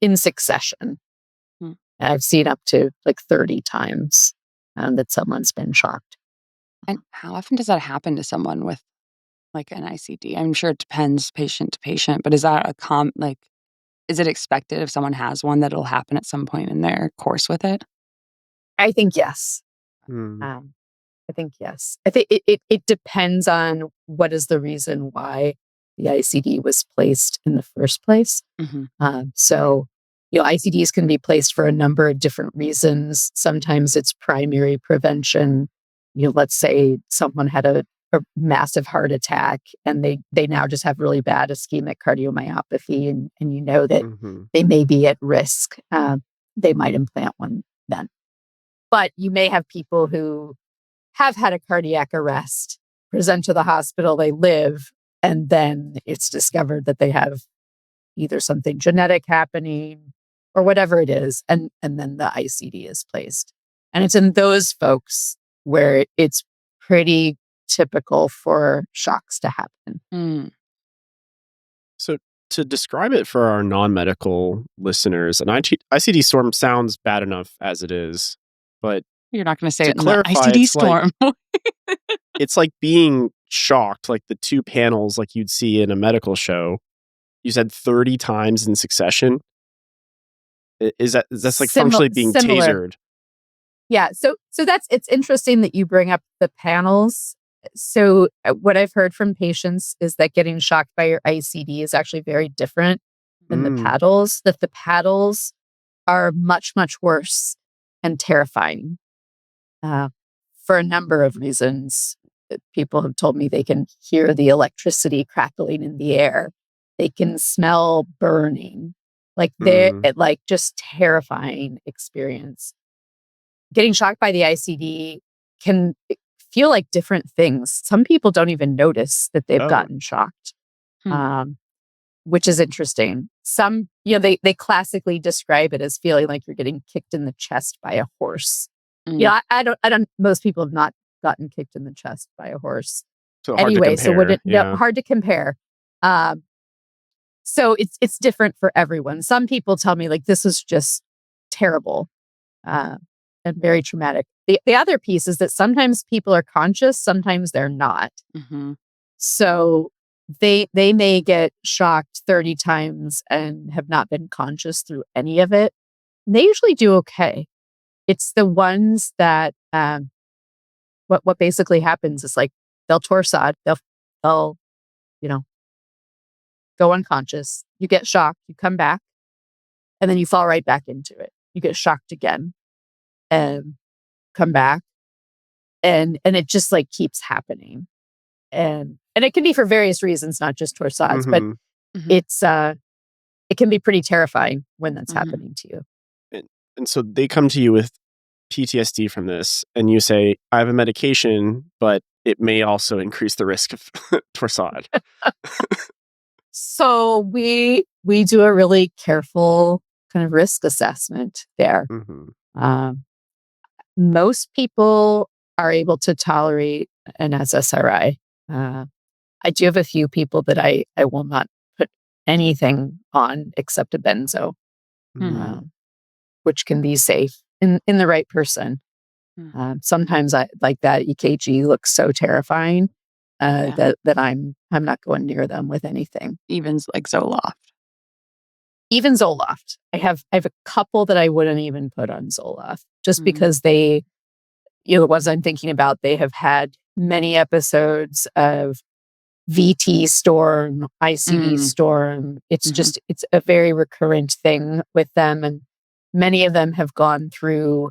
in succession. I've seen up to like 30 times that someone's been shocked. And how often does that happen to someone with like an ICD? I'm sure it depends patient to patient, but is that is it expected if someone has one that it'll happen at some point in their course with it? I think yes. I think yes. I think it depends on what is the reason why the ICD was placed in the first place. So, ICDs can be placed for a number of different reasons. Sometimes it's primary prevention. Let's say someone had a massive heart attack and they now just have really bad ischemic cardiomyopathy and that they may be at risk. They might implant one then. But you may have people who have had a cardiac arrest, present to the hospital, they live, and then it's discovered that they have either something genetic happening or whatever it is, and then the ICD is placed. And it's in those folks where it's pretty typical for shocks to happen. So to describe it for our non-medical listeners, an ICD storm sounds bad enough as it is, but You're not going to say to it in the clarify, ICD storm. it's like being shocked, like the two panels like you'd see in a medical show. You said 30 times in succession. That's like functionally being Similar. tasered? Yeah. So it's interesting that you bring up the panels. So what I've heard from patients is that getting shocked by your ICD is actually very different than the paddles, that the paddles are much, much worse and terrifying for a number of reasons. People have told me they can hear the electricity crackling in the air. They can smell burning. Like like just terrifying experience. Getting shocked by the ICD can feel like different things. Some people don't even notice that they've gotten shocked, which is interesting. Some, they classically describe it as feeling like you're getting kicked in the chest by a horse. Yeah, I don't. Most people have not gotten kicked in the chest by a horse. So hard to compare. Hard to compare. So it's different for everyone. Some people tell me like this is just terrible and very traumatic. The other piece is that sometimes people are conscious, sometimes they're not. So they may get shocked 30 times and have not been conscious through any of it. And they usually do okay. It's the ones that what basically happens is like they'll torsade, they'll go unconscious, you get shocked, you come back, and then you fall right back into it. You get shocked again and come back. And it just like keeps happening. And it can be for various reasons, not just torsades, but it can be pretty terrifying when that's happening to you. And so they come to you with PTSD from this, and you say, I have a medication, but it may also increase the risk of torsade. So we do a really careful kind of risk assessment there. Most people are able to tolerate an SSRI. I do have a few people that I will not put anything on except a benzo, which can be safe in the right person. Sometimes I like that EKG looks so terrifying that I'm not going near them with anything. Even like Zoloft. Even Zoloft. I have a couple that I wouldn't even put on Zoloft just because they, the ones I'm thinking about, they have had many episodes of VT storm, ICD storm. It's just, it's a very recurrent thing with them. And many of them have gone through,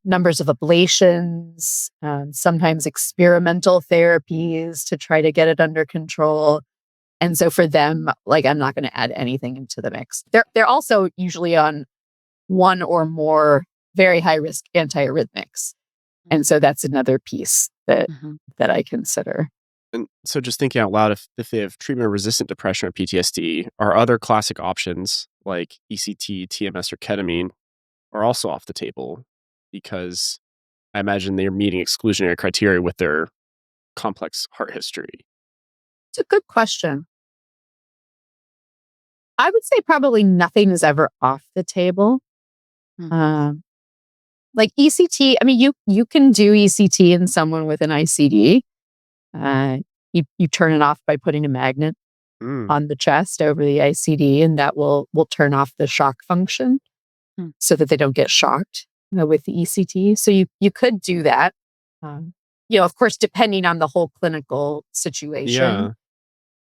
numbers of ablations, sometimes experimental therapies to try to get it under control. And so for them, like, I'm not going to add anything into the mix. They're also usually on one or more very high risk antiarrhythmics. And so that's another piece that I consider. And so just thinking out loud, if they have treatment-resistant depression or PTSD, are other classic options like ECT, TMS, or ketamine are also off the table? Because I imagine they're meeting exclusionary criteria with their complex heart history. It's a good question. I would say probably nothing is ever off the table. Like ECT, I mean, you can do ECT in someone with an ICD. You turn it off by putting a magnet on the chest over the ICD, and that will turn off the shock function so that they don't get shocked with the ECT. So you could do that. Of course, depending on the whole clinical situation.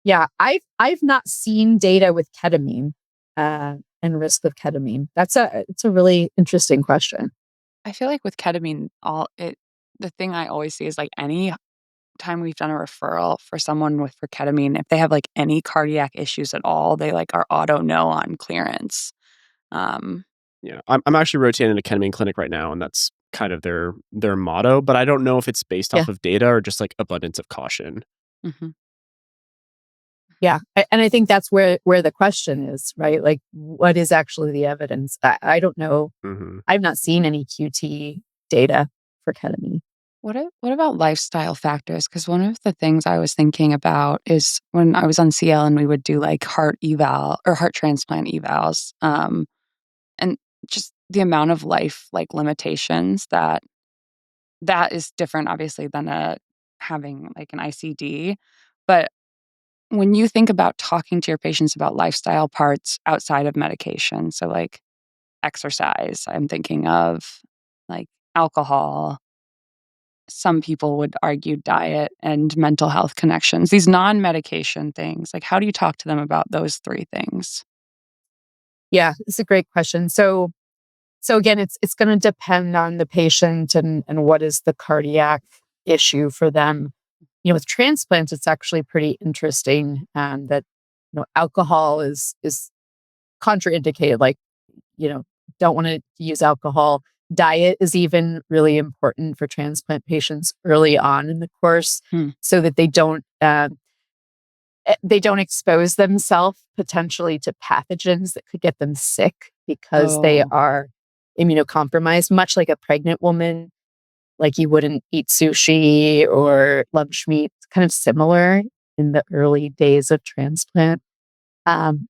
Yeah, I've not seen data with ketamine and risk of ketamine. It's a really interesting question. I feel like with ketamine, the thing I always see is like any time we've done a referral for someone for ketamine, if they have like any cardiac issues at all, they like are auto no on clearance. Yeah, I'm actually rotating in a ketamine clinic right now, and that's kind of their motto. But I don't know if it's based off of data or just like abundance of caution. Yeah, and I think that's where the question is, right? Like, what is actually the evidence? I don't know. I've not seen any QT data for ketamine. What about lifestyle factors? Because one of the things I was thinking about is when I was on CL and we would do like heart eval or heart transplant evals, and just the amount of life like limitations that is different, obviously, than having like an ICD. But when you think about talking to your patients about lifestyle parts outside of medication, so like exercise, I'm thinking of like alcohol. Some people would argue diet and mental health connections, these non-medication things. Like, how do you talk to them about those three things? Yeah, it's a great question. So again, it's going to depend on the patient and what is the cardiac issue for them. With transplants, it's actually pretty interesting that alcohol is contraindicated. Like, you know, don't want to use alcohol. Diet is even really important for transplant patients early on in the course, Hmm. so that they don't expose themselves potentially to pathogens that could get them sick because they Oh, are immunocompromised, much like a pregnant woman. Like, you wouldn't eat sushi or lunch meat. It's kind of similar in the early days of transplant. Um,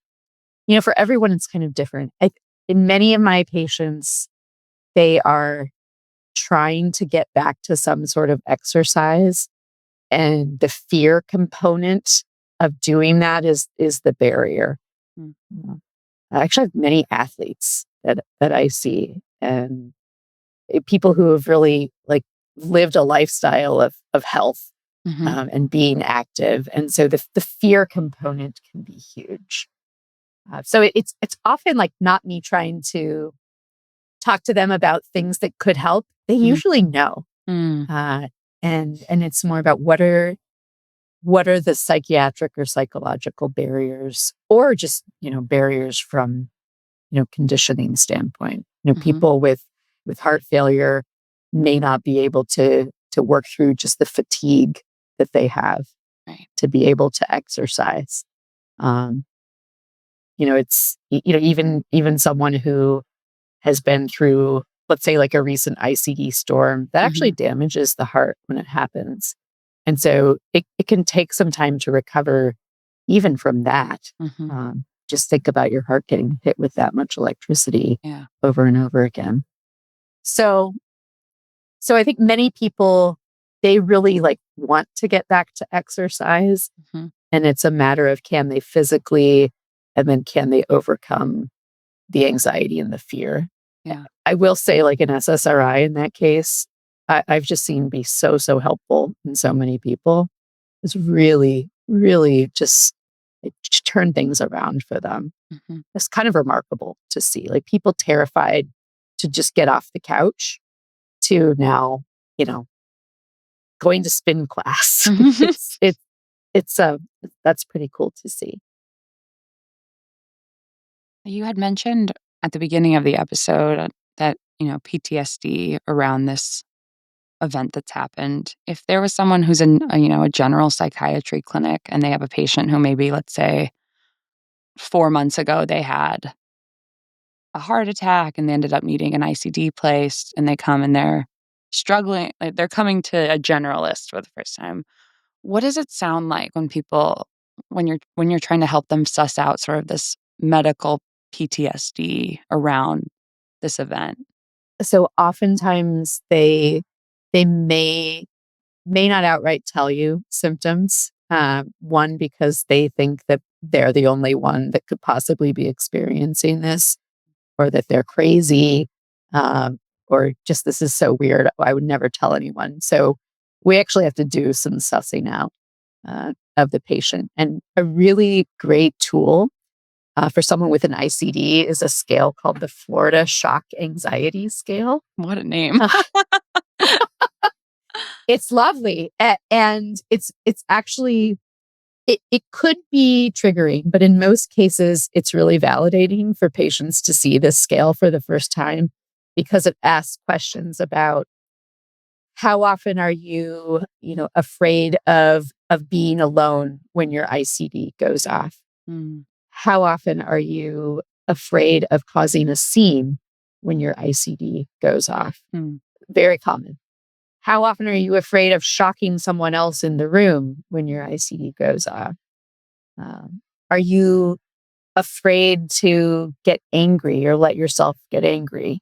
for everyone, it's kind of different. In many of my patients, they are trying to get back to some sort of exercise, and the fear component of doing that is the barrier. hmm. Uh, I actually have many athletes that I see, and people who have really like lived a lifestyle of health, Mhm. and being active, and so the fear component can be huge. So it's often like not me trying to talk to them about things that could help. They Mhm. usually know, Mm. uh, and it's more about what are the psychiatric or psychological barriers, or just barriers from conditioning standpoint. Mhm. People with heart failure may not be able to work through just the fatigue that they have Right. to be able to exercise. Um, it's even someone who has been through, let's say, like a recent ICD storm that actually Mhm. damages the heart when it happens. And so it can take some time to recover even from that. Mhm. Just think about your heart getting hit with that much electricity Yeah. over and over again. So, so I think many people, they really like want to get back to exercise, Mhm. and it's a matter of, can they physically, and then can they overcome the anxiety and the fear. Yeah. I will say, like, an SSRI in that case, I've just seen be so helpful in so many people. It's really just it turned things around for them. Mhm. It's kind of remarkable to see, like, people terrified to just get off the couch to now, you know, going to spin class. It's that's pretty cool to see. You had mentioned at the beginning of the episode that, PTSD around this event that's happened. If there was someone who's in a general psychiatry clinic and they have a patient who maybe, let's say, 4 months ago they had a heart attack and they ended up needing an ICD placed, and they come and they're struggling, like they're coming to a generalist for the first time. What does it sound like when you're trying to help them suss out sort of this medical PTSD around this event? So oftentimes they may not outright tell you symptoms. One, because they think that they're the only one that could possibly be experiencing this, or that they're crazy, um, or just, this is so weird, I would never tell anyone. So we actually have to do some sussing out of the patient. And a really great tool for someone with an ICD is a scale called the Florida Shock Anxiety Scale. What a name. It's lovely, and it's actually, it could be triggering, but in most cases, it's really validating for patients to see this scale for the first time, because it asks questions about, how often are you, afraid of being alone when your ICD goes off? Mm, How often are you afraid of causing a scene when your ICD goes off? mm, Very common. How often are you afraid of shocking someone else in the room when your ICD goes off? Are you afraid to get angry or let yourself get angry?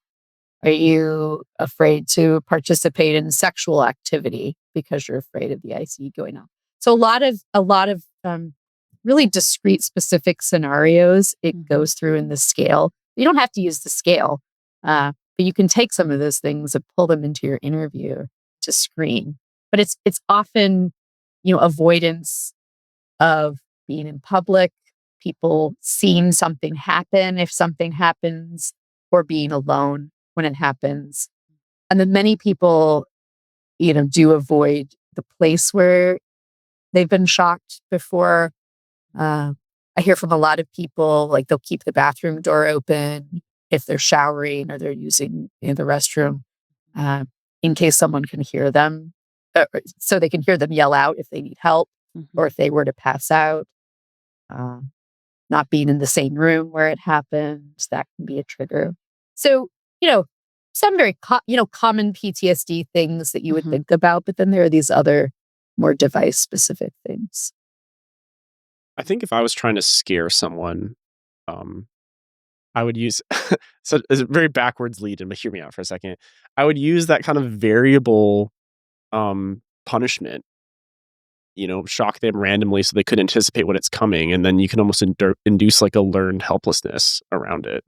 Are you afraid to participate in sexual activity because you're afraid of the ICD going off? So a lot of really discrete, specific scenarios it goes through in the scale. You don't have to use the scale, but you can take some of those things and pull them into your interview to screen. But it's often, avoidance of being in public, people seeing something happen if something happens, or being alone when it happens. And then many people, do avoid the place where they've been shocked before. I hear from a lot of people, like they'll keep the bathroom door open if they're showering or they're using the restroom in case someone can hear them. So they can hear them yell out if they need help or if they were to pass out. Not being in the same room where it happens, that can be a trigger. So, some very common PTSD things that you would think about, but then there are these other more device specific things. I think if I was trying to scare someone, I would use so it's a very backwards lead in, but hear me out for a second. I would use that kind of variable punishment, shock them randomly so they could anticipate what it's coming, and then you can almost induce like a learned helplessness around it.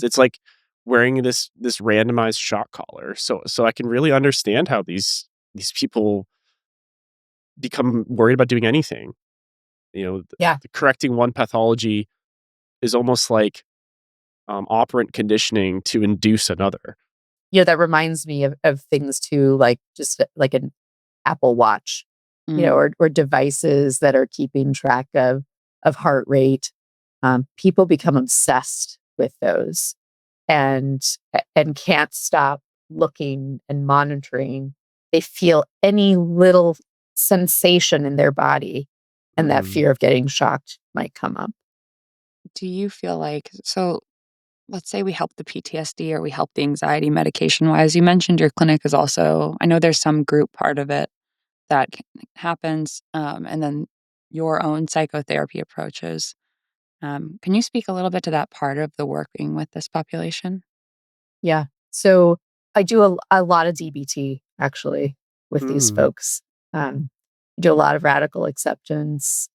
It's like wearing this randomized shock collar, so I can really understand how these people become worried about doing anything. Correcting one pathology is almost like operant conditioning to induce another. That reminds me of things too, like just like an Apple Watch, or devices that are keeping track of heart rate. People become obsessed with those and can't stop looking and monitoring. They feel any little sensation in their body, and that fear of getting shocked might come up. Do you feel like, so let's say we help the PTSD or we help the anxiety medication wise. You mentioned your clinic is also, I know there's some group part of it that happens, and then your own psychotherapy approaches. Can you speak a little bit to that part of the working with this population? Yeah. So I do a lot of DBT actually with these folks. I do a lot of radical acceptance,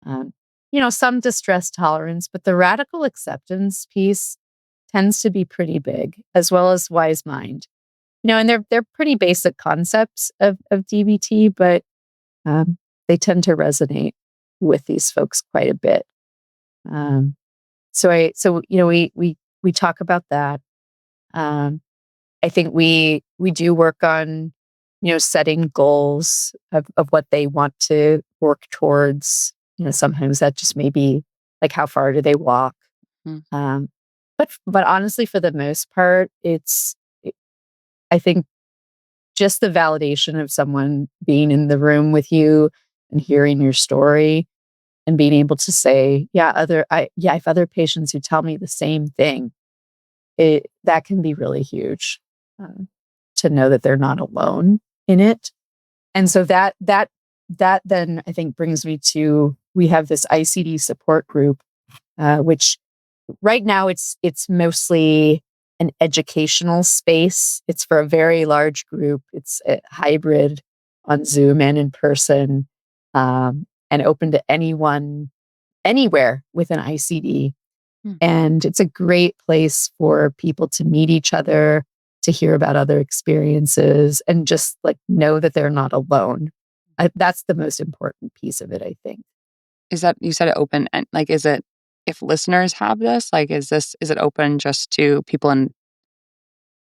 some distress tolerance, but the radical acceptance piece tends to be pretty big, as well as wise mind. And they're pretty basic concepts of DBT, but they tend to resonate with these folks quite a bit. We talk about that. I think we do work on setting goals of what they want to work towards. Sometimes that just may be like how far do they walk. But honestly, for the most part, I think just the validation of someone being in the room with you and hearing your story and being able to say, I have other patients who tell me the same thing. That can be really huge, to know that they're not alone in it. And so that then I think brings me to, we have this ICD support group, which right now it's mostly an educational space. It's for a very large group. It's a hybrid on Zoom and in person, and open to anyone, anywhere with an ICD. And it's a great place for people to meet each other, to hear about other experiences, and just like know that they're not alone. That's the most important piece of it, I think. Is that, you said it open, and like, is it, if listeners have this, like, is it open just to people in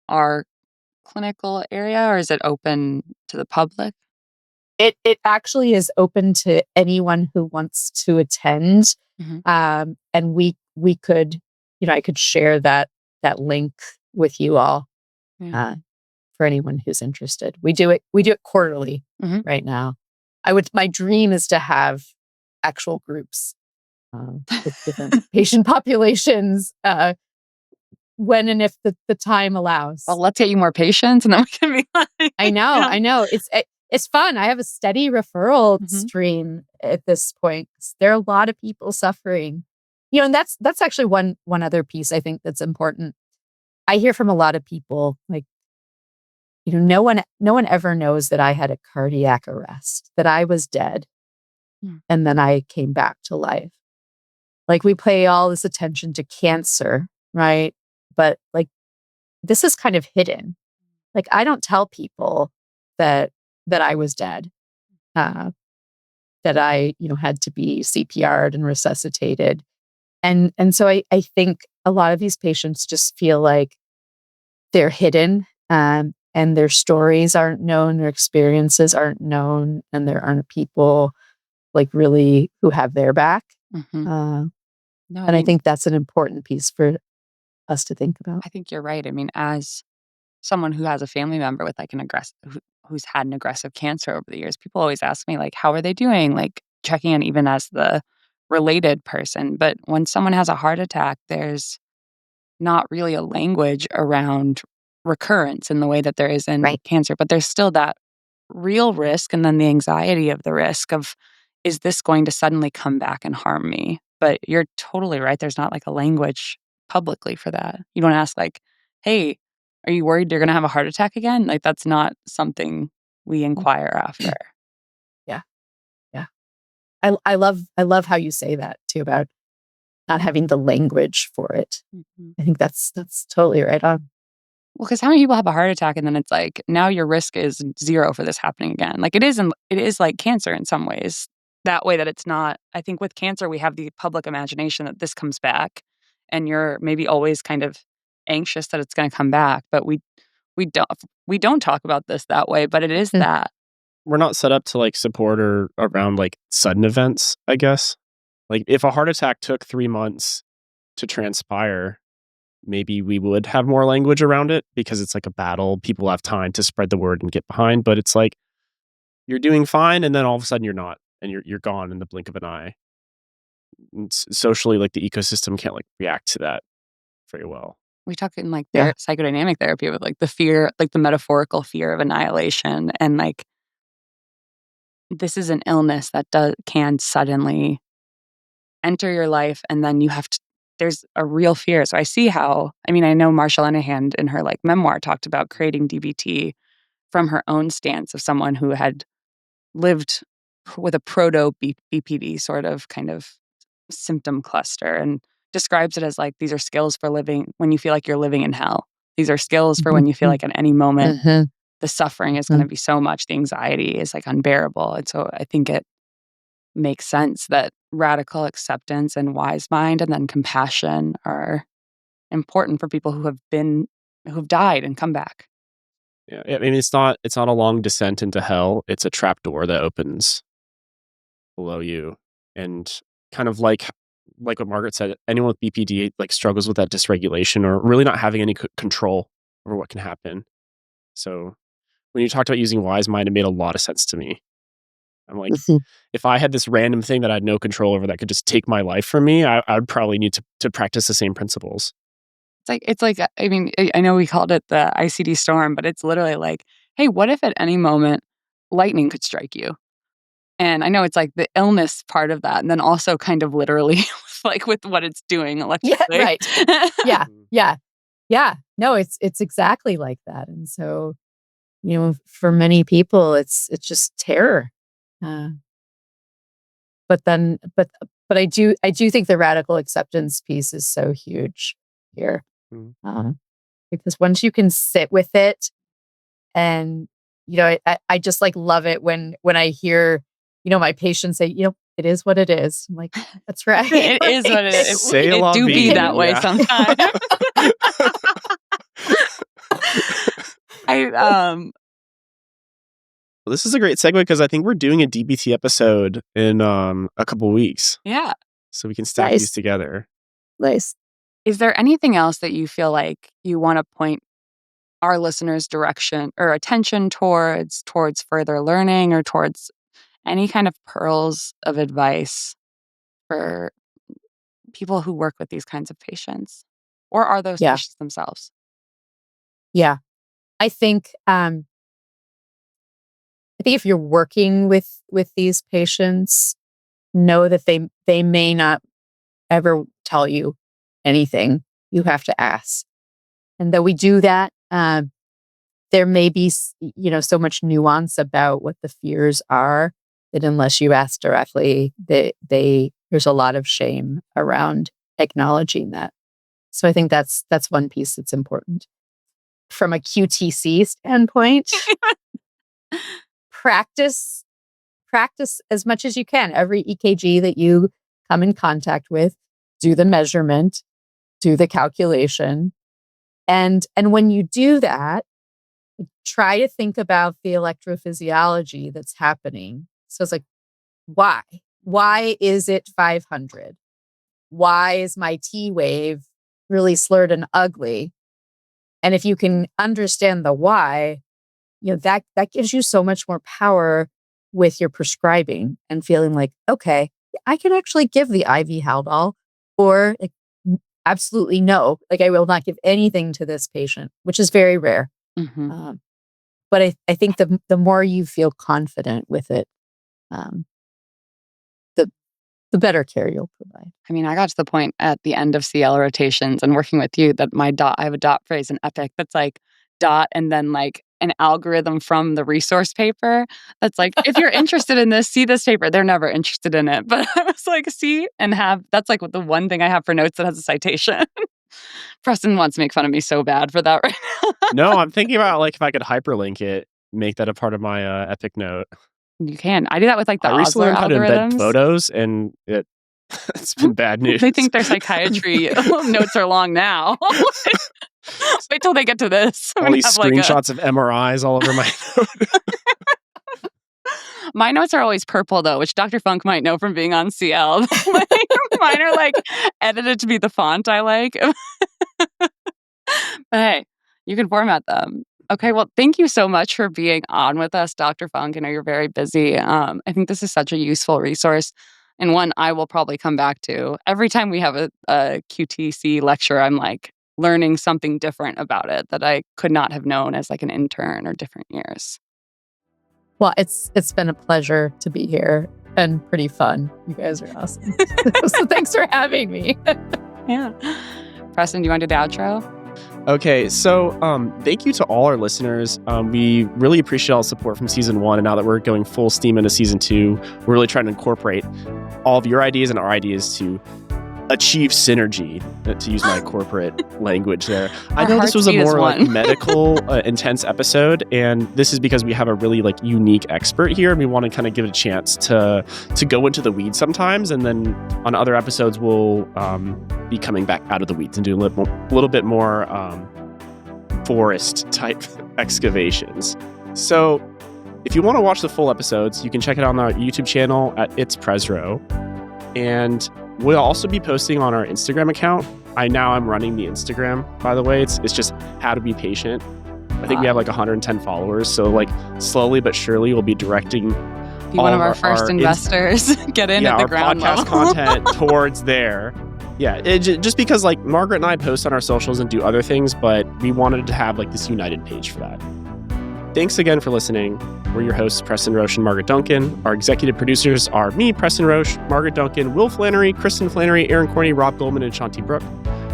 our clinical area, or is it open to the public? It actually is open to anyone who wants to attend. And we could, I could share that link with you all, for anyone who's interested. We do it quarterly right now. My dream is to have actual groups with different patient populations, when and if the time allows. Well, let's get you more patients and then we can be like, I know. It's fun. I have a steady referral Mhm. stream at this point. There are a lot of people suffering. And that's actually one other piece I think that's important. I hear from a lot of people like, no one ever knows that I had a cardiac arrest, that I was dead, and then I came back to life. Like we pay all this attention to cancer, right? But like this is kind of hidden. Like I don't tell people that I was dead, that I had to be CPR'd and resuscitated, and so I think a lot of these patients just feel like they're hidden, and their stories aren't known, their experiences aren't known, and there aren't people like really who have their back. No, And I think that's an important piece for us to think about. I think you're right. I mean, as someone who has a family member with like who's had an aggressive cancer over the years, people always ask me like, how are they doing? Like checking in even as the related person. But when someone has a heart attack, there's not really a language around recurrence in the way that there is in Right. cancer, but there's still that real risk and then the anxiety of the risk of, is this going to suddenly come back and harm me? But you're totally right. There's not like a language publicly for that. You don't ask like, hey, are you worried you're going to have a heart attack again? Like that's not something we inquire after. Yeah. I love how you say that too about not having the language for it. I think that's totally right on. Well, because how many people have a heart attack and then it's like, now your risk is 0 for this happening again? Like it is like cancer in some ways. That way that it's not, I think with cancer, we have the public imagination that this comes back and you're maybe always kind of anxious that it's going to come back. But we don't talk about this that way, but it is that. We're not set up to like support or around like sudden events, I guess. Like if a heart attack took 3 months to transpire, maybe we would have more language around it because it's like a battle. People have time to spread the word and get behind, but it's like you're doing fine and then all of a sudden you're not and you're gone in the blink of an eye. And socially, like the ecosystem can't like react to that very well. We talk in like Yeah. psychodynamic therapy with like the fear, like the metaphorical fear of annihilation, and like this is an illness that can suddenly enter your life, and then you have to. There's a real fear. So I see how. I mean, I know Marsha Linehan in her like memoir talked about creating DBT from her own stance of someone who had lived with a proto BPD sort of kind of symptom cluster, and describes it as like these are skills for living when you feel like you're living in hell. These are skills for when you feel like at any moment the suffering is going to be so much, the anxiety is like unbearable. And so I think it makes sense that radical acceptance and wise mind and then compassion are important for people who've died and come back. Yeah, I mean it's not a long descent into hell. It's a trap door that opens below you, and kind of like what Margaret said, anyone with BPD like struggles with that dysregulation or really not having any control over what can happen. So when you talked about using wise mind, it made a lot of sense to me. I'm like, if I had this random thing that I had no control over that could just take my life from me, I would probably need to practice the same principles. It's like I mean, I know we called it the ICD storm, but it's literally like, hey, what if at any moment lightning could strike you? And I know it's like the illness part of that, and then also kind of literally like with what it's doing electrically. Yeah, right. Yeah. No, it's exactly like that. And so, for many people, it's just terror. But I do think the radical acceptance piece is so huge here, because once you can sit with it, and I just like love it when I hear my patients say, it is what it is. I'm like, that's right. It is what it is. Say It la do be vie, that way yeah. sometimes. Well, this is a great segue because I think we're doing a DBT episode in a couple weeks. Yeah. So we can stack these together. Nice. Is there anything else that you feel like you want to point our listeners' direction or attention towards further learning or towards any kind of pearls of advice for people who work with these kinds of patients? Or are those Yeah. patients themselves? Yeah. I think if you're working with these patients, know that they may not ever tell you anything. You have to ask. And though we do that, there may be so much nuance about what the fears are that unless you ask directly, there's a lot of shame around acknowledging that. So I think that's one piece that's important. From a QTC standpoint, practice as much as you can. Every EKG that you come in contact with, do the measurement, do the calculation. And when you do that, try to think about the electrophysiology that's happening. So it's like, why? Why is it 500? Why is my T wave really slurred and ugly? And if you can understand the why, that gives you so much more power with your prescribing and feeling like, okay, I can actually give the IV Haldol, or absolutely no, I will not give anything to this patient, which is very rare. Mm-hmm. But I think the more you feel confident with it, the better care you'll provide. I mean, I got to the point at the end of CL rotations and working with you that I have a dot phrase in Epic that's like dot and then like an algorithm from the resource paper that's like, if you're interested in this, see this paper. They're never interested in it. But I was like, see and have, that's like the one thing I have for notes that has a citation. Preston wants to make fun of me so bad for that right now. No, I'm thinking about if I could hyperlink it, make that a part of my Epic note. You can. I do that with the I recently Osler learned how to embed algorithms. photos, and it's been bad news. They think their psychiatry notes are long now. Wait till they get to this. All these screenshots of MRIs all over my note. My notes are always purple, though, which Dr. Funk might know from being on CL. Mine are edited to be the font I like. But hey, you can format them. Okay, well, thank you so much for being on with us, Dr. Funk. I know you're very busy. I think this is such a useful resource, and one I will probably come back to. Every time we have a QTC lecture, I'm learning something different about it that I could not have known as an intern or different years. Well, it's been a pleasure to be here and pretty fun. You guys are awesome. So thanks for having me. Yeah. Preston, do you want to do the outro? Okay, so thank you to all our listeners. We really appreciate all the support from season 1, and now that we're going full steam into season 2, we're really trying to incorporate all of your ideas and our ideas to achieve synergy, to use my corporate language there. I know this was a more medical intense episode, and this is because we have a really unique expert here, and we want to kind of give it a chance to go into the weeds sometimes, and then on other episodes we'll be coming back out of the weeds and doing a little bit more forest type excavations. So if you want to watch the full episodes, you can check it out on our YouTube channel at It's Presro, and we'll also be posting on our Instagram account. I'm running the Instagram, by the way. It's just How to Be Patient. I think we have 110 followers. So slowly but surely we'll be directing be one of our first investors. Get in at the ground level. Our podcast content towards there. Yeah, just because Margaret and I post on our socials and do other things, but we wanted to have this united page for that. Thanks again for listening. We're your hosts, Preston Roche and Margaret Duncan. Our executive producers are me, Preston Roche, Margaret Duncan, Will Flannery, Kristen Flannery, Aaron Corney, Rob Goldman, and Shanti Brooke.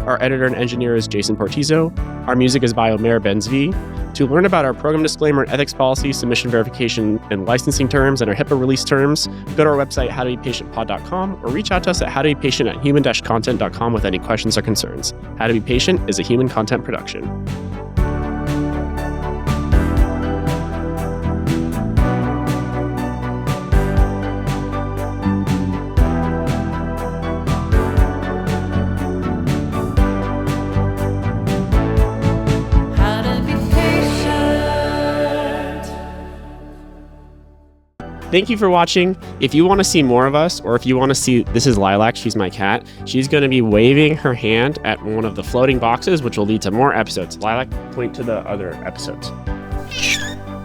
Our editor and engineer is Jason Portizo. Our music is by Omer Benzvi. To learn about our program disclaimer and ethics policy, submission verification and licensing terms, and our HIPAA release terms, go to our website, howtobepatientpod.com, or reach out to us at howtobepatient@human-content.com with any questions or concerns. How to Be Patient is a human content production. Thank you for watching. If you want to see more of us, or if you want to see, this is Lilac, she's my cat. She's going to be waving her hand at one of the floating boxes, which will lead to more episodes. Lilac, point to the other episodes.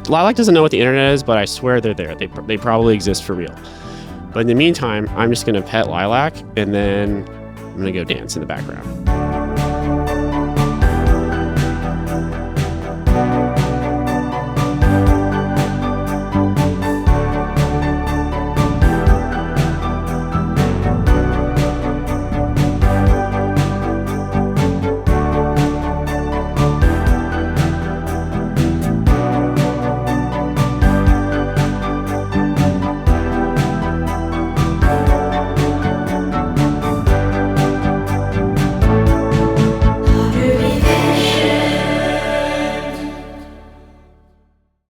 Lilac doesn't know what the internet is, but I swear they're there. They probably exist for real. But in the meantime, I'm just going to pet Lilac, and then I'm going to go dance in the background.